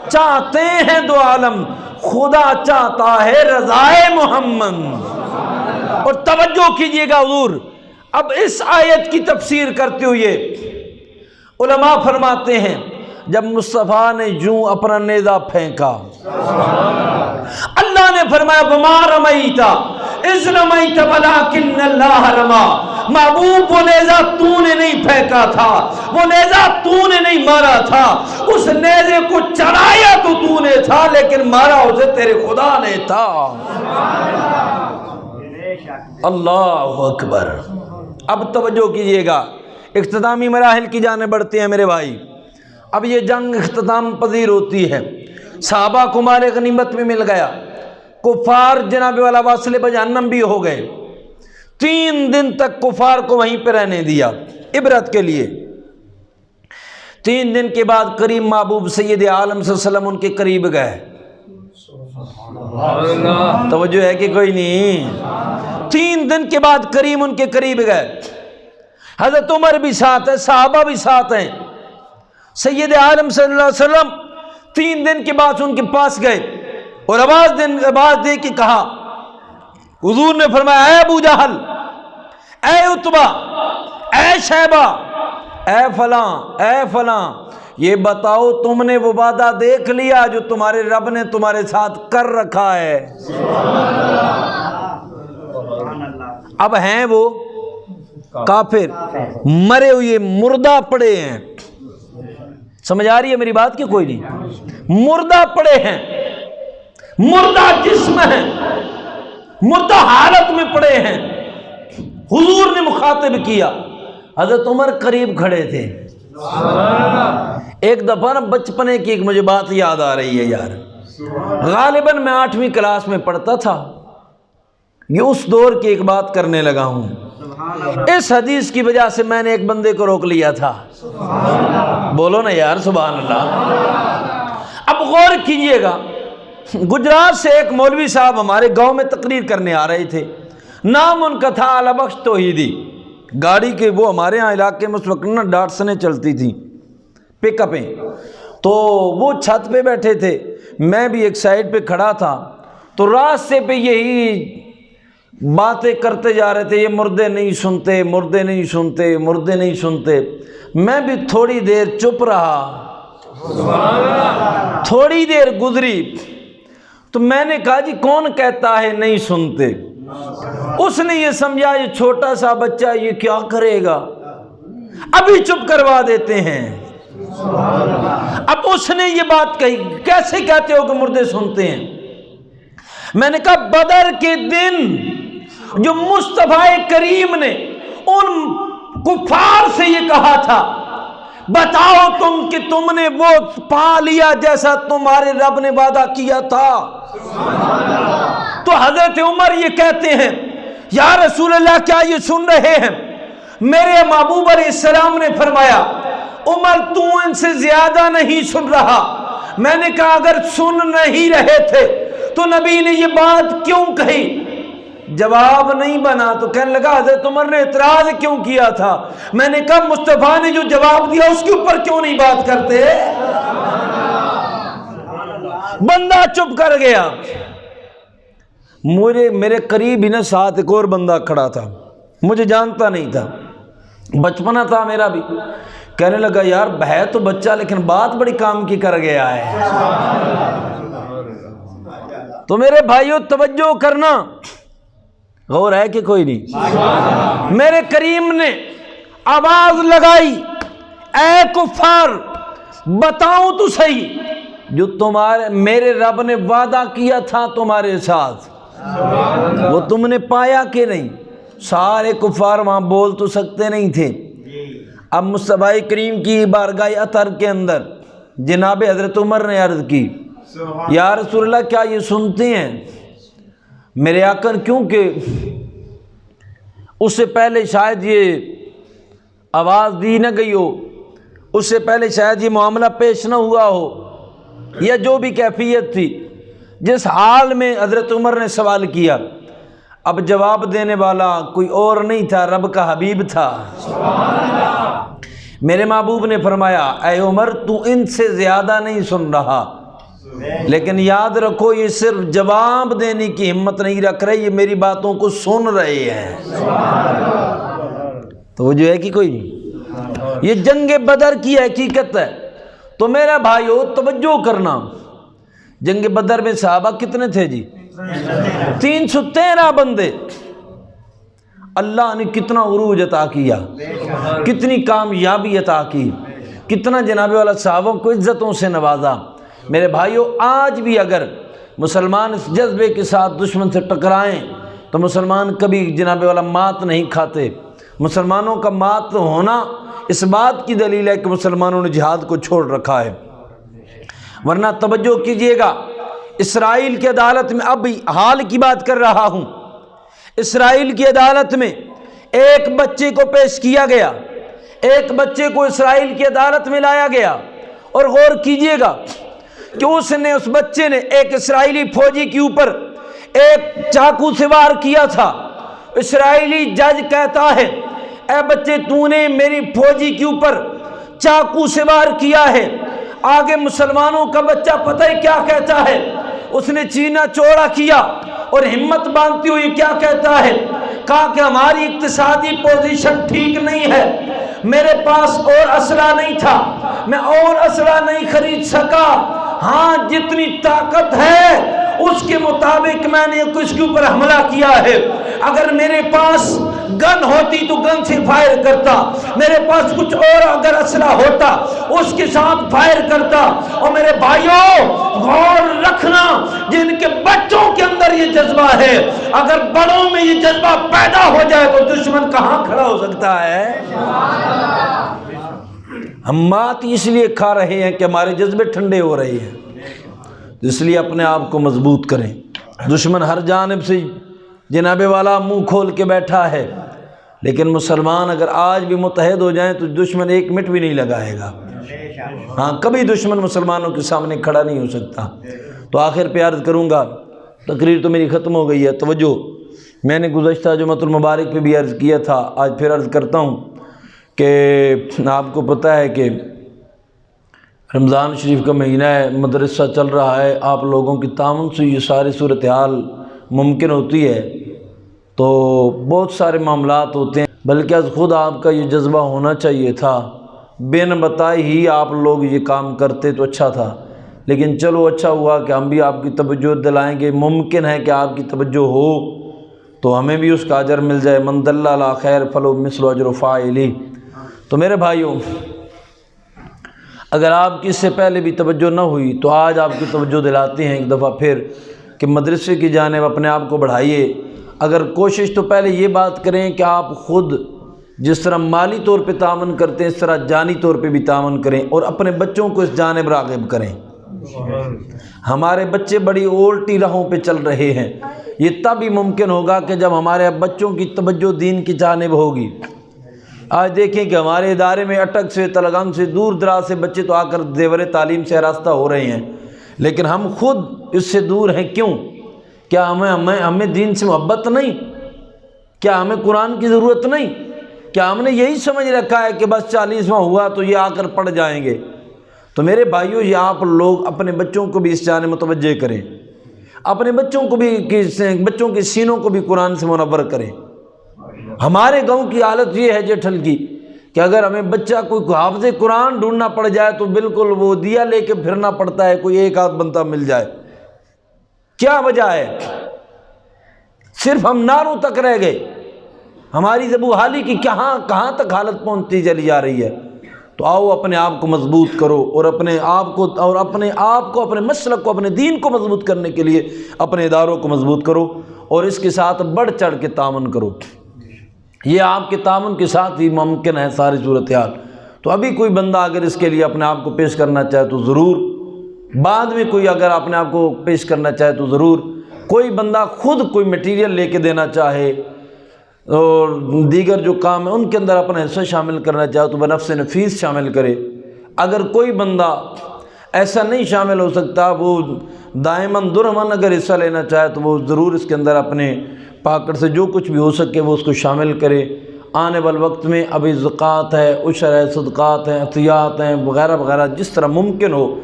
چاہتے ہیں، دو عالم خدا چاہتا ہے رضائے محمد۔ اور توجہ کیجئے گا حضور اب اس آیت کی تفسیر کرتے ہوئے علماء فرماتے ہیں جب مصطفیٰ نے یوں اپنا نیزہ پھینکا، اللہ نے فرمایا وما رمیت اذ رمیت ولکن اللہ رما۔ محبوب وہ نیزہ تو نے نہیں پھینکا تھا، وہ نیزہ تو نے نہیں مارا تھا، اس نیزے کو چڑھایا تو نے تھا لیکن مارا اسے تیرے خدا نے تھا۔ اللہ اکبر۔ اب توجہ کیجئے گا، اختتامی مراحل کی جانب بڑھتے ہیں میرے بھائی۔ اب یہ جنگ اختتام پذیر ہوتی ہے، صحابہ کو مال غنیمت میں مل گیا، کفار جناب والا واصل بجہنم بھی ہو گئے۔ 3 دن تک کفار کو وہیں پہ رہنے دیا عبرت کے لیے۔ 3 دن کے بعد کریم محبوب سید عالم صلی اللہ علیہ وسلم ان کے قریب گئے. توجہ ہے کہ کوئی نہیں؟ 3 دن کے بعد کریم ان کے قریب گئے. حضرت عمر بھی ساتھ ہے، صحابہ بھی ساتھ ہیں. سید عالم صلی اللہ علیہ وسلم 3 دن کے بعد ان کے پاس گئے اور آواز دے کے کہا. حضور نے فرمایا اے ابو جہل، اے عتبہ، اے شیبہ، اے فلاں، یہ بتاؤ تم نے وہ وعدہ دیکھ لیا جو تمہارے رب نے تمہارے ساتھ کر رکھا ہے؟ اب ہیں وہ کافر، مرے ہوئے مردہ پڑے ہیں. سمجھ آ رہی ہے میری بات کی کوئی نہیں؟ مردہ پڑے ہیں، مردہ جسم ہیں، مردہ حالت میں پڑے ہیں. حضور نے مخاطب کیا. حضرت عمر قریب کھڑے تھے. ایک دفعہ نا بچپنے کی ایک مجھے بات یاد آ رہی ہے یار. غالباً میں 8ویں کلاس میں پڑھتا تھا. یہ اس دور کی ایک بات کرنے لگا ہوں. اس حدیث کی وجہ سے میں نے ایک بندے کو روک لیا تھا. بولو نا یار سبحان اللہ. اب غور کیجئے گا، گجرات سے ایک مولوی صاحب ہمارے گاؤں میں تقریر کرنے آ رہے تھے. نام ان کا تھا اعلی بخش توحیدی. گاڑی کے وہ ہمارے ہاں علاقے میں اس وقت نا ڈاٹسنیں چلتی تھیں، پک اپیں. تو وہ چھت پہ بیٹھے تھے، میں بھی ایک سائڈ پہ کھڑا تھا. تو راستے پہ یہی باتیں کرتے جا رہے تھے، یہ مردے نہیں سنتے، مردے نہیں سنتے، مردے نہیں سنتے. میں بھی تھوڑی دیر چپ رہا. تھوڑی دیر گزری تو میں نے کہا جی کون کہتا ہے نہیں سنتے؟ اس نے یہ سمجھا یہ چھوٹا سا بچہ یہ کیا کرے گا، ابھی چپ کروا دیتے ہیں. اب اس نے یہ بات کہی، کیسے کہتے ہو کہ مردے سنتے ہیں؟ میں نے کہا بدر کے دن جو مصطفیٰ کریم نے ان کفار سے یہ کہا تھا بتاؤ تم کہ تم نے وہ پا لیا جیسا تمہارے رب نے وعدہ کیا تھا. تو حضرت عمر یہ کہتے ہیں یا رسول اللہ کیا یہ سن رہے ہیں؟ میرے محبوب علیہ السلام نے فرمایا عمر تو ان سے زیادہ نہیں سن رہا. میں نے کہا اگر سن نہیں رہے تھے تو نبی نے یہ بات کیوں کہی؟ جواب نہیں بنا. تو کہنے لگا حضرت عمر نے اعتراض کیوں کیا تھا؟ میں نے کہا مصطفیٰ نے جو جواب دیا اس کے اوپر کیوں نہیں بات کرتے؟ بندہ چپ کر گیا. میرے قریب ہی نا ساتھ ایک اور بندہ کھڑا تھا، مجھے جانتا نہیں تھا، بچپنا تھا میرا بھی. کہنے لگا یار ہے تو بچہ لیکن بات بڑی کام کی کر گیا ہے. تو میرے بھائیوں توجہ کرنا، غور ہے کہ کوئی نہیں؟ میرے کریم نے آواز لگائی اے کفار بتاؤں تو صحیح جو تمہارے میرے رب نے وعدہ کیا تھا تمہارے ساتھ وہ تم نے پایا کہ نہیں؟ سارے کفار وہاں بول تو سکتے نہیں تھے. اب مصطفیٰ کریم کی بارگاہ اطہر کے اندر جناب حضرت عمر نے عرض کی یا رسول اللہ کیا یہ سنتے ہیں میرے آقا؟ کیونکہ اس سے پہلے شاید یہ آواز دی نہ گئی ہو، اس سے پہلے شاید یہ معاملہ پیش نہ ہوا ہو، یا جو بھی کیفیت تھی جس حال میں حضرت عمر نے سوال کیا. اب جواب دینے والا کوئی اور نہیں تھا، رب کا حبیب تھا. میرے محبوب نے فرمایا اے عمر تو ان سے زیادہ نہیں سن رہا، لیکن یاد رکھو یہ صرف جواب دینے کی ہمت نہیں رکھ رہے، یہ میری باتوں کو سن رہے ہیں. تو وہ جو ہے کہ کوئی نہیں، یہ جنگ بدر کی حقیقت ہے. تو میرا بھائیو توجہ کرنا، جنگ بدر میں صحابہ کتنے تھے جی؟ 313 بندے. اللہ نے کتنا عروج عطا کیا، کتنی کامیابی عطا کی، کتنا جناب والا صحابوں کو عزتوں سے نوازا. میرے بھائیو آج بھی اگر مسلمان اس جذبے کے ساتھ دشمن سے ٹکرائیں تو مسلمان کبھی جناب والا مات نہیں کھاتے. مسلمانوں کا مات ہونا اس بات کی دلیل ہے کہ مسلمانوں نے جہاد کو چھوڑ رکھا ہے. ورنہ توجہ کیجئے گا، اسرائیل کی عدالت میں اب حال کی بات کر رہا ہوں، اسرائیل کی عدالت میں ایک بچے کو پیش کیا گیا، ایک بچے کو اسرائیل کی عدالت میں لایا گیا، اور غور کیجئے گا کہ اس بچے نے ایک اسرائیلی فوجی کے اوپر ایک چاقو سے وار کیا تھا۔ اسرائیلی جج کہتا ہے اے بچے تو نے میری فوجی کے اوپر چاقو سے وار کیا ہے۔ آگے مسلمانوں کا بچہ پتہ ہے کیا کہتا ہے؟ اس نے چینہ چوڑا کیا اور ہمت باندھتی ہوئی کیا کہتا ہے؟ کہا کہ ہماری اقتصادی پوزیشن ٹھیک نہیں ہے، میرے پاس اور اسلحہ نہیں تھا، میں اور اسلحہ نہیں خرید سکا، ہاں جتنی طاقت ہے اس کے مطابق میں نے کس کے اوپر حملہ کیا ہے۔ اگر میرے پاس گن ہوتی تو گن سے فائر کرتا، میرے پاس کچھ اور اگر اسلحہ ہوتا اس کے ساتھ فائر کرتا۔ اور میرے بھائیوں غور رکھنا، جن کے بچوں کے اندر یہ جذبہ ہے، اگر بڑوں میں یہ جذبہ پیدا ہو جائے تو دشمن کہاں کھڑا ہو سکتا ہے؟ ہم مات اس لیے کھا رہے ہیں کہ ہمارے جذبے ٹھنڈے ہو رہے ہیں، اس لیے اپنے آپ کو مضبوط کریں۔ دشمن ہر جانب سے جناب والا منہ کھول کے بیٹھا ہے، لیکن مسلمان اگر آج بھی متحد ہو جائیں تو دشمن ایک منٹ بھی نہیں لگائے گا۔ ہاں کبھی دشمن مسلمانوں کے سامنے کھڑا نہیں ہو سکتا۔ تو آخر پہ عرض کروں گا، تقریر تو میری ختم ہو گئی ہے، توجہ، میں نے گزشتہ جمعۃ المبارک پہ بھی عرض کیا تھا، آج پھر عرض کرتا ہوں کہ آپ کو پتہ ہے کہ رمضان شریف کا مہینہ ہے، مدرسہ چل رہا ہے، آپ لوگوں کی تعاون سے یہ ساری صورتحال ممکن ہوتی ہے، تو بہت سارے معاملات ہوتے ہیں، بلکہ از خود آپ کا یہ جذبہ ہونا چاہیے تھا، بن بتائے ہی آپ لوگ یہ کام کرتے تو اچھا تھا، لیکن چلو اچھا ہوا کہ ہم بھی آپ کی توجہ دلائیں گے۔ ممکن ہے کہ آپ کی توجہ ہو تو ہمیں بھی اس کا اجر مل جائے، من دل علی خیر فلو مثل اجر فاعلہ۔ تو میرے بھائیوں، اگر آپ کی اس سے پہلے بھی توجہ نہ ہوئی تو آج آپ کی توجہ دلاتے ہیں ایک دفعہ پھر کہ مدرسے کی جانب اپنے آپ کو بڑھائیے۔ اگر کوشش تو پہلے یہ بات کریں کہ آپ خود جس طرح مالی طور پہ تعاون کرتے ہیں اس طرح جانی طور پہ بھی تعاون کریں، اور اپنے بچوں کو اس جانب راغب کریں۔ ہمارے بچے بڑی الٹی راہوں پہ چل رہے ہیں، یہ تب ہی ممکن ہوگا کہ جب ہمارے بچوں کی توجہ دین کی جانب ہوگی۔ آج دیکھیں کہ ہمارے ادارے میں اٹک سے، تلگنگ سے، دور دراز سے بچے تو آ کر زیور تعلیم سے آراستہ ہو رہے ہیں، لیکن ہم خود اس سے دور ہیں۔ کیوں؟ کیا ہمیں دین سے محبت نہیں؟ کیا ہمیں قرآن کی ضرورت نہیں؟ کیا ہم نے یہی سمجھ رکھا ہے کہ بس 40واں ہوا تو یہ آ کر پڑھ جائیں گے؟ تو میرے بھائیوں، یہ آپ لوگ اپنے بچوں کو بھی اس جانب متوجہ کریں، اپنے بچوں کو بھی بچوں کے سینوں کو بھی قرآن سے منور کریں۔ ہمارے گاؤں کی حالت یہ ہے جیٹھل کی کہ اگر ہمیں بچہ کوئی حافظ قرآن ڈھونڈنا پڑ جائے تو بالکل وہ دیا لے کے پھرنا پڑتا ہے، کوئی ایک آدھ بندہ مل جائے۔ کیا وجہ ہے؟ صرف ہم نعروں تک رہ گئے، ہماری زبو حالی کی کہاں تک حالت پہنچتی چلی جا رہی ہے۔ تو آؤ اپنے آپ کو مضبوط کرو، اور اپنے آپ کو اپنے مسلک کو، اپنے دین کو مضبوط کرنے کے لیے اپنے اداروں کو مضبوط کرو، اور اس کے ساتھ بڑھ چڑھ کے تعاون کرو۔ یہ آپ کے تعاون کے ساتھ ہی ممکن ہے ساری صورتحال۔ تو ابھی کوئی بندہ اگر اس کے لیے اپنے آپ کو پیش کرنا چاہے تو ضرور، بعد میں کوئی اگر اپنے آپ کو پیش کرنا چاہے تو ضرور، کوئی بندہ خود کوئی میٹیریل لے کے دینا چاہے اور دیگر جو کام ہے ان کے اندر اپنا حصہ شامل کرنا چاہے تو بنفس نفیس شامل کرے۔ اگر کوئی بندہ ایسا نہیں شامل ہو سکتا، وہ دائماً درہمن اگر حصہ لینا چاہے تو وہ ضرور اس کے اندر اپنے پاکٹ سے جو کچھ بھی ہو سکے وہ اس کو شامل کرے۔ آنے والے وقت میں ابھی زکوٰۃ ہے، عشر ہے، صدقات ہیں، عطیات ہیں، وغیرہ وغیرہ، جس طرح ممکن ہو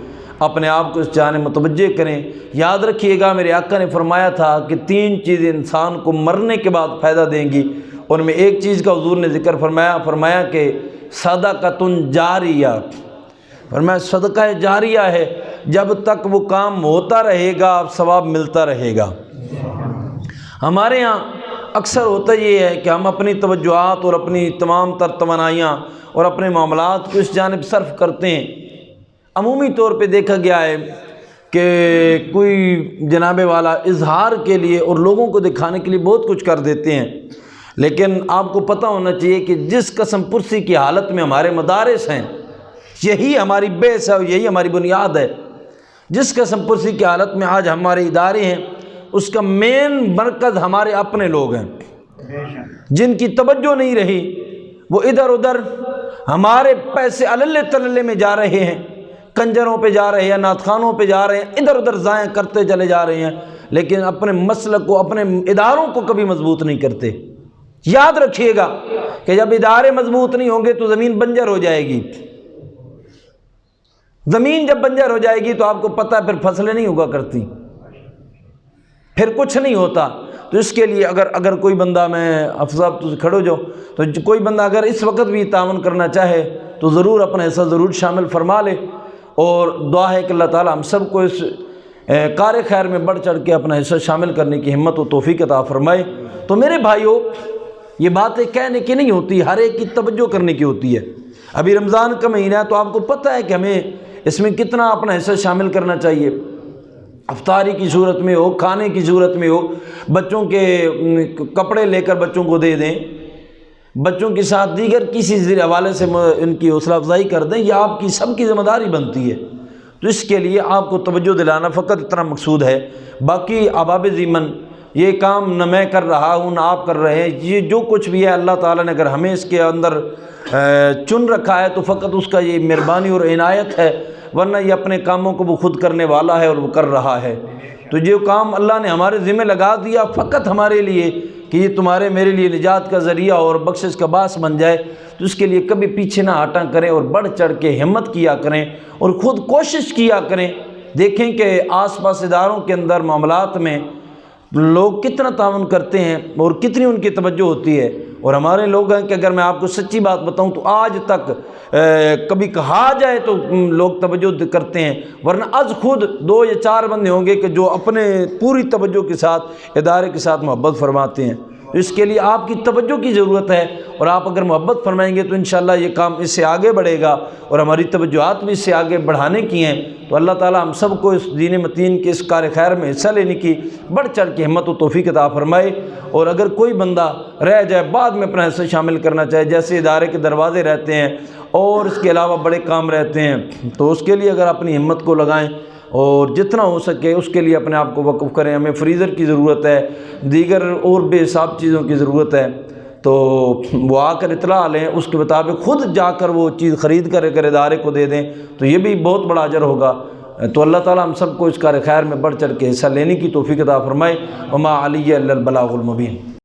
اپنے آپ کو اس جانب متوجہ کریں۔ یاد رکھیے گا میرے آقا نے فرمایا تھا کہ 3 چیزیں انسان کو مرنے کے بعد فائدہ دیں گی، ان میں ایک چیز کا حضور نے ذکر فرمایا کہ صدقۃ جاریہ، فرمایا صدقہ جاریہ ہے، جب تک وہ کام ہوتا رہے گا ثواب ملتا رہے گا۔ ہمارے ہاں اکثر ہوتا یہ ہے کہ ہم اپنی توجہات اور اپنی تمام تر توانائیاں اور اپنے معاملات کو اس جانب صرف کرتے ہیں۔ عمومی طور پہ دیکھا گیا ہے کہ کوئی جناب والا اظہار کے لیے اور لوگوں کو دکھانے کے لیے بہت کچھ کر دیتے ہیں، لیکن آپ کو پتہ ہونا چاہیے کہ جس قسم پرسی کی حالت میں ہمارے مدارس ہیں، یہی ہماری بیس ہے اور یہی ہماری بنیاد ہے۔ جس قسم پرسی کی حالت میں آج ہمارے ادارے ہیں، اس کا مین مرکز ہمارے اپنے لوگ ہیں، جن کی توجہ نہیں رہی، وہ ادھر ادھر ہمارے پیسے اللے تللے میں جا رہے ہیں، کنجروں پہ جا رہے ہیں، نعت خوانوں پہ جا رہے ہیں، ادھر ادھر ضائع کرتے چلے جا رہے ہیں، لیکن اپنے مسلک کو، اپنے اداروں کو کبھی مضبوط نہیں کرتے۔ یاد رکھیے گا کہ جب ادارے مضبوط نہیں ہوں گے تو زمین بنجر ہو جائے گی۔ زمین جب بنجر ہو جائے گی تو آپ کو پتہ ہے پھر فصلیں نہیں اگا کرتی، پھر کچھ نہیں ہوتا۔ تو اس کے لیے اگر کوئی بندہ، میں افضل تو کھڑو جو، تو کوئی بندہ اگر اس وقت بھی تعاون کرنا چاہے تو ضرور اپنا حصہ ضرور شامل فرما لے، اور دعا ہے کہ اللہ تعالی ہم سب کو اس کار خیر میں بڑھ چڑھ کے اپنا حصہ شامل کرنے کی ہمت و توفیق عطا فرمائے۔ تو میرے بھائیوں، یہ باتیں کہنے کی نہیں ہوتی، ہر ایک کی توجہ کرنے کی ہوتی ہے۔ ابھی رمضان کا مہینہ ہے تو آپ کو پتہ ہے کہ ہمیں اس میں کتنا اپنا حصہ شامل کرنا چاہیے۔ افطاری کی صورت میں ہو، کھانے کی صورت میں ہو، بچوں کے کپڑے لے کر بچوں کو دے دیں، بچوں کے ساتھ دیگر کسی حوالے سے ان کی حوصلہ افزائی کر دیں، یہ آپ کی سب کی ذمہ داری بنتی ہے۔ تو اس کے لیے آپ کو توجہ دلانا فقط اتنا مقصود ہے۔ باقی احباب ضیمن، یہ کام نہ میں کر رہا ہوں نہ آپ کر رہے ہیں، یہ جو کچھ بھی ہے اللہ تعالیٰ نے اگر ہمیں اس کے اندر چن رکھا ہے تو فقط اس کا یہ مہربانی اور عنایت ہے، ورنہ یہ اپنے کاموں کو وہ خود کرنے والا ہے اور وہ کر رہا ہے۔ تو جو کام اللہ نے ہمارے ذمہ لگا دیا فقط ہمارے لیے کہ یہ تمہارے میرے لیے نجات کا ذریعہ اور بخشش کا باعث بن جائے، تو اس کے لیے کبھی پیچھے نہ ہٹا کریں اور بڑھ چڑھ کے ہمت کیا کریں اور خود کوشش کیا کریں۔ دیکھیں کہ آس پاس اداروں کے اندر معاملات میں لوگ کتنا تعاون کرتے ہیں اور کتنی ان کی توجہ ہوتی ہے، اور ہمارے لوگ ہیں کہ اگر میں آپ کو سچی بات بتاؤں تو آج تک کبھی کہا جائے تو لوگ توجہ کرتے ہیں، ورنہ از خود 2 یا 4 بندے ہوں گے کہ جو اپنے پوری توجہ کے ساتھ ادارے کے ساتھ محبت فرماتے ہیں۔ اس کے لیے آپ کی توجہ کی ضرورت ہے، اور آپ اگر محبت فرمائیں گے تو انشاءاللہ یہ کام اس سے آگے بڑھے گا، اور ہماری توجہات بھی اس سے آگے بڑھانے کی ہیں۔ تو اللہ تعالیٰ ہم سب کو اس دین متین کے اس کار خیر میں حصہ لینے کی بڑھ چڑھ کے ہمت و توفیق عطا فرمائے۔ اور اگر کوئی بندہ رہ جائے بعد میں اپنا حصہ شامل کرنا چاہے، جیسے ادارے کے دروازے رہتے ہیں اور اس کے علاوہ بڑے کام رہتے ہیں، تو اس کے لیے اگر اپنی ہمت کو لگائیں اور جتنا ہو سکے اس کے لیے اپنے آپ کو وقف کریں۔ ہمیں فریزر کی ضرورت ہے، دیگر اور بے حساب چیزوں کی ضرورت ہے، تو وہ آ کر اطلاع لیں، اس کے مطابق خود جا کر وہ چیز خرید کر اگر ادارے کو دے دیں تو یہ بھی بہت بڑا اجر ہوگا۔ تو اللہ تعالیٰ ہم سب کو اس کار خیر میں بڑھ چڑھ کے حصہ لینے کی توفیق عطا فرمائے۔ وما علی الا البلاغ المبین۔